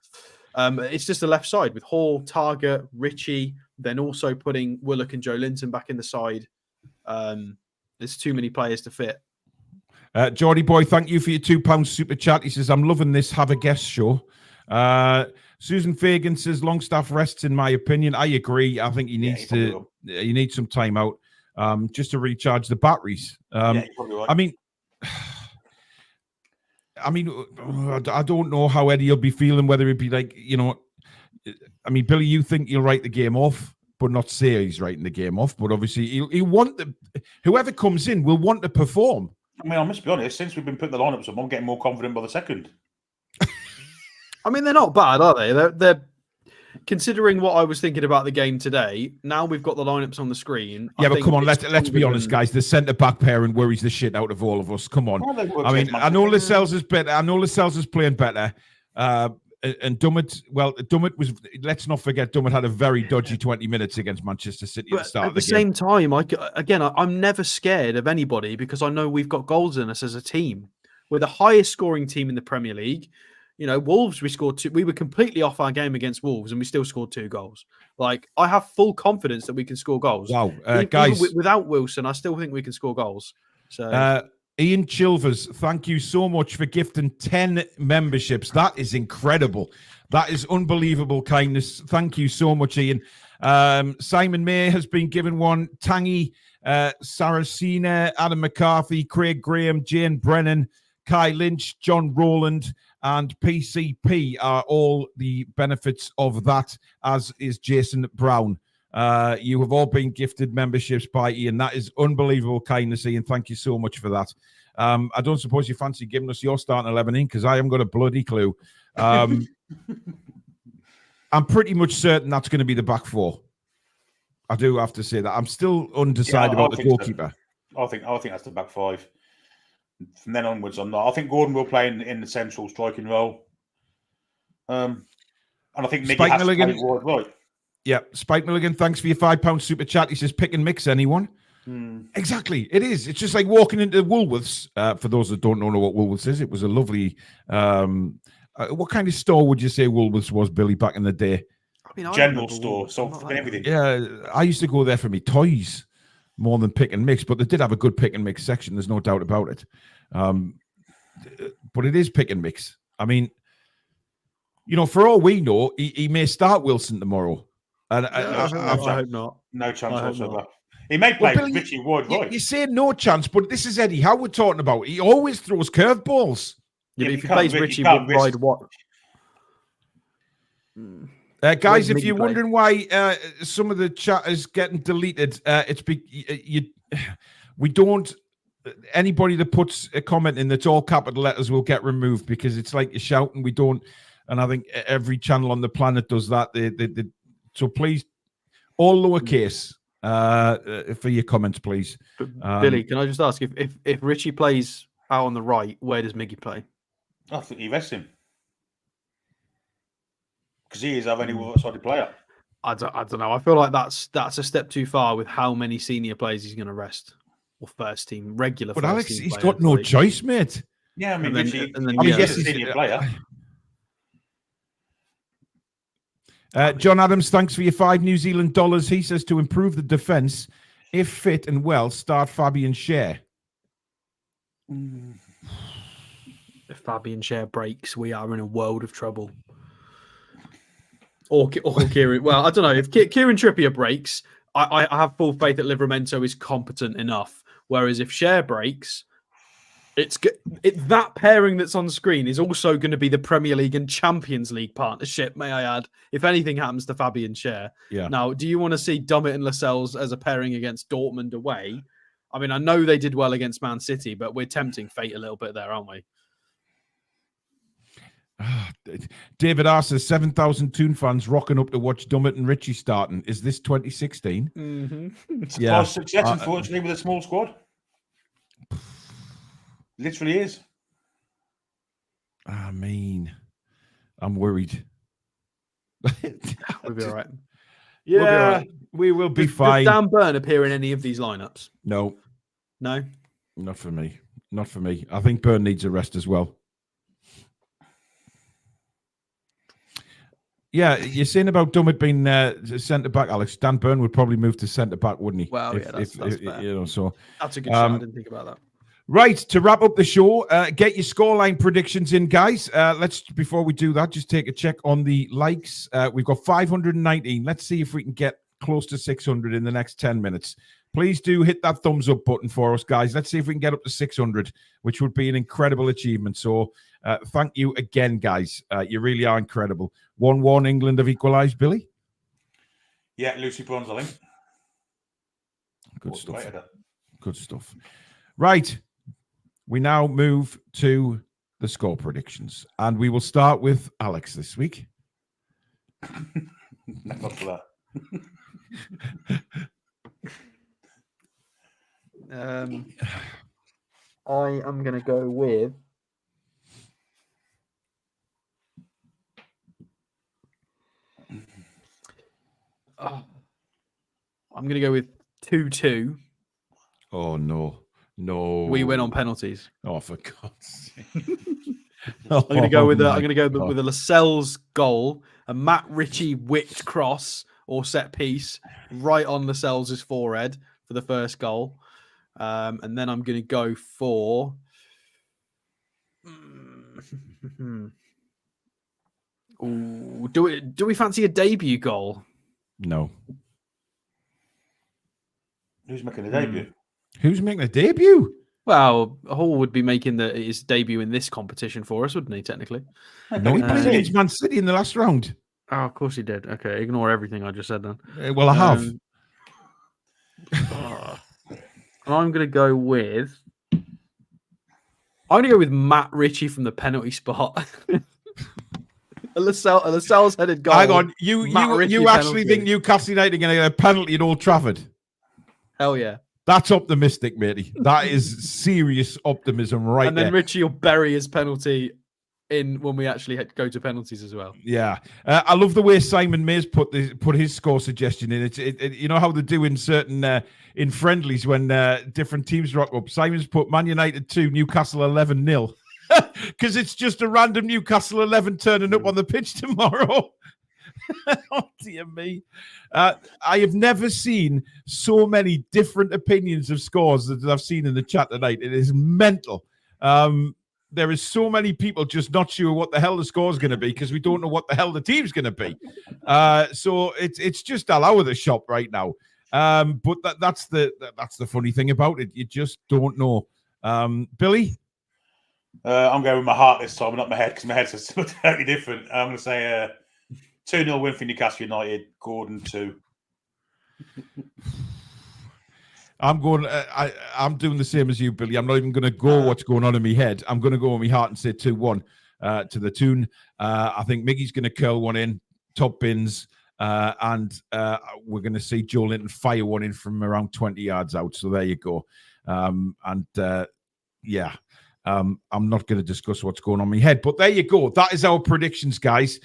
it's just the left side with Hall, Target, Ritchie, then also putting Willock and Joe Linton back in the side. There's too many players to fit. Geordie boy, thank you for your £2 super chat. He says, I'm loving this Have a Guest show. Susan Fagan says, Longstaff rests, in my opinion. I agree. I think he needs he needs some time out just to recharge the batteries. You're probably right. I don't know how Eddie will be feeling, whether he'd be like, Billy, you think he'll write the game off, but not say he's writing the game off. But obviously, he'll want whoever comes in will want to perform. I must be honest, since we've been putting the lineups up, I'm getting more confident by the second. They're not bad, are they? They're considering what I was thinking about the game today. Now we've got the lineups on the screen. Yeah, but come on, let's be honest, guys. The centre back pairing worries the shit out of all of us. Come on. I know Lascelles is better. I know Lascelles is playing better. And Dummett, Dummett was. Let's not forget, Dummett had a very dodgy 20 minutes against Manchester City at the start of the game. At the same time, I'm never scared of anybody because I know we've got goals in us as a team. We're the highest scoring team in the Premier League. Wolves, we scored 2. We were completely off our game against Wolves, and we still scored 2 goals. I have full confidence that we can score goals. Wow, guys! Even without Wilson, I still think we can score goals. So. Ian Chilvers, thank you so much for gifting 10 memberships. That is incredible. That is unbelievable kindness. Thank you so much, Ian. Simon May has been given one. Tangy, Saracena, Adam McCarthy, Craig Graham, Jane Brennan, Kai Lynch, John Rowland, and PCP are all the benefits of that, as is Jason Brown. You have all been gifted memberships by Ian. That is unbelievable kindness, Ian. Thank you so much for that. I don't suppose you fancy giving us your starting 11 in, because I haven't got a bloody clue. I'm pretty much certain that's going to be the back 4. I do have to say that. I'm still undecided about the goalkeeper. So. I think that's the back 5. From then onwards, I'm not. I think Gordon will play in the central striking role. And I think Mickey has to play wide right. Yeah, Spike Milligan, thanks for your £5 super chat. He says, pick and mix anyone. Exactly, it is. It's just like walking into Woolworths. For those that don't know what Woolworths is, it was a lovely... what kind of store would you say Woolworths was, Billy, back in the day? General store, so everything. Yeah, I used to go there for me toys more than pick and mix, but they did have a good pick and mix section. There's no doubt about it. But it is pick and mix. For all we know, he may start Wilson tomorrow. And I hope not. No chance whatsoever. He may play Richie wide right. You say no chance, but this is Eddie Howe we're talking about. He always throws curveballs. Yeah, but if he plays Richie wide what? Guys, if you're wondering why some of the chat is getting deleted, we don't. Anybody that puts a comment in that's all capital letters will get removed, because it's like you're shouting. We don't, and I think every channel on the planet does that. So please, all lowercase for your comments, please. Billy, can I just ask if Richie plays out on the right, where does Miggy play? I think he rests him. Because he is our only one-sided player. I don't know. I feel like that's a step too far with how many senior players he's going to rest, or first team regular. But Alex, he's got no choice, mate. Yeah, he's a senior player. John Adams, thanks for your $5 New Zealand dollars. He says, to improve the defence, if fit and well, start Fabian Schär. If Fabian Schär breaks, we are in a world of trouble. Or Kieran. Well, I don't know. If Kieran Trippier breaks, I have full faith that Livramento is competent enough. Whereas if Schär breaks, that pairing that's on screen is also going to be the Premier League and Champions League partnership, may I add, if anything happens to Fabian Schär. Yeah. Now, do you want to see Dummett and Lascelles as a pairing against Dortmund away? I mean, I know they did well against Man City, but we're tempting fate a little bit there, aren't we? David R says 7,000 Toon fans rocking up to watch Dummett and Richie starting. Is this 2016? Mm-hmm. Yeah. Success, unfortunately, with a small squad. Literally is. I mean, I'm worried. We'll be all right. Yeah, we will be fine. Does Dan Burn appear in any of these lineups? No. No? Not for me. Not for me. I think Burn needs a rest as well. Yeah, you're saying about Dummett being centre back, Alex. Dan Burn would probably move to centre back, wouldn't he? Well, that's fair. You know, so That's a good shot. I didn't think about that. Right, to wrap up the show, get your scoreline predictions in, guys. Let's, before we do that, just take a check on the likes. We've got 519. Let's see if we can get close to 600 in the next 10 minutes. Please do hit that thumbs up button for us, guys. Let's see if we can get up to 600, which would be an incredible achievement. So thank you again, guys. You really are incredible. 1-1, England have equalised, Billy? Yeah, Lucy Bronze, I think. Good stuff. Good stuff. Right. We now move to the score predictions, and we will start with Alex this week. Not for that. I am going to go with I'm going to go with 2-2. Oh no. We win on penalties. Oh, for God's sake. I'm going to go with a Lascelles goal, a Matt Ritchie whipped cross or set piece right on Lascelles' forehead for the first goal. And then I'm going to go for do we fancy a debut goal? No. Who's making a debut? Who's making a debut? Well, Hall would be making his debut in this competition for us, wouldn't he, technically? No, he played against Man City in the last round. Oh, of course he did. Okay, ignore everything I just said then. Well, I have. I'm going to go with Matt Ritchie from the penalty spot. a Lascelles headed goal. Hang on, you actually think Newcastle United are going to get a penalty at Old Trafford? Hell yeah. That's optimistic, matey. That is serious optimism right there. And then Ritchie will bury his penalty in when we actually go to penalties as well. Yeah. I love the way Simon May's put his score suggestion in. You know how they do in certain in friendlies when different teams rock up. Simon's put Man United 2, Newcastle 11-0. Because it's just a random Newcastle 11 turning up on the pitch tomorrow. Oh, dear me. I have never seen so many different opinions of scores that I've seen in the chat tonight. It is mental. There is so many people just not sure what the hell the score is going to be because we don't know what the hell the team's going to be. So it's just all over the shop right now. But that's the funny thing about it. You just don't know. Billy? I'm going with my heart this time, not my head, because my head's totally different. I'm going to say 2-0 win for Newcastle United. Gordon 2. I'm doing the same as you, Billy. I'm not even going to go what's going on in my head. I'm going to go with my heart and say 2-1 to the Toon. I think Miggy's going to curl one in, top bins, and we're going to see Joe Linton fire one in from around 20 yards out. So there you go. I'm not going to discuss what's going on in my head, but there you go. That is our predictions, guys.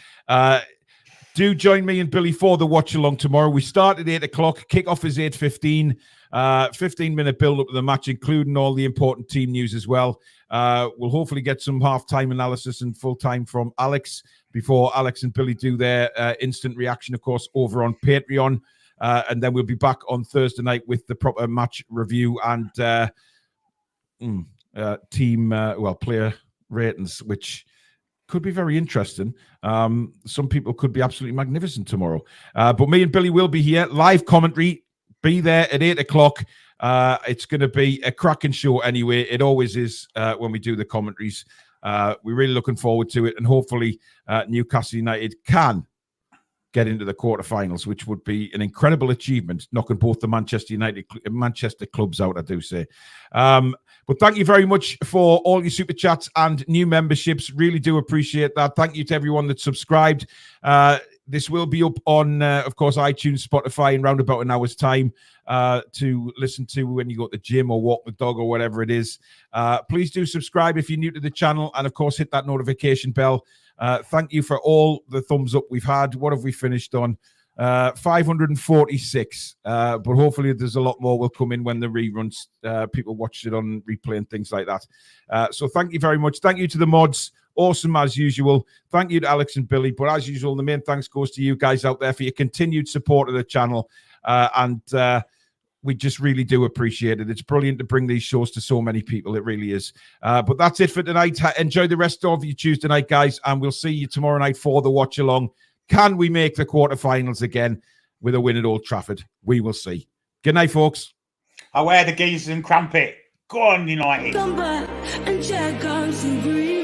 Do join me and Billy for the watch along tomorrow. We start at 8 o'clock. Kickoff is 8:15. 15-minute build-up of the match, including all the important team news as well. We'll hopefully get some half-time analysis and full-time from Alex before Alex and Billy do their instant reaction, of course, over on Patreon. And then we'll be back on Thursday night with the proper match review and player ratings, which could be very interesting. Some people could be absolutely magnificent tomorrow. But me and Billy will be here. Live commentary. Be there at 8 o'clock. It's going to be a cracking show anyway. It always is when we do the commentaries. We're really looking forward to it. And hopefully Newcastle United can get into the quarterfinals, which would be an incredible achievement, knocking both the Manchester clubs out, I do say. But thank you very much for all your super chats and new memberships. Really do appreciate that. Thank you to everyone that subscribed. This will be up on, of course, iTunes, Spotify in round about an hour's time to listen to when you go to the gym or walk the dog or whatever it is. Please do subscribe if you're new to the channel and, of course, hit that notification bell. Thank you for all the thumbs up we've had. What have we finished on? 546. But hopefully there's a lot more will come in when the reruns, people watch it on replay and things like that. So thank you very much. Thank you to the mods. Awesome as usual. Thank you to Alex and Billy. But as usual, the main thanks goes to you guys out there for your continued support of the channel. We just really do appreciate it. It's brilliant to bring these shows to so many people. It really is. But that's it for tonight. Enjoy the rest of your Tuesday night, guys. And we'll see you tomorrow night for the watch along. Can we make the quarterfinals again with a win at Old Trafford? We will see. Good night, folks. I wear the geezers and cramp it. Go on, United. Come back and check out some green.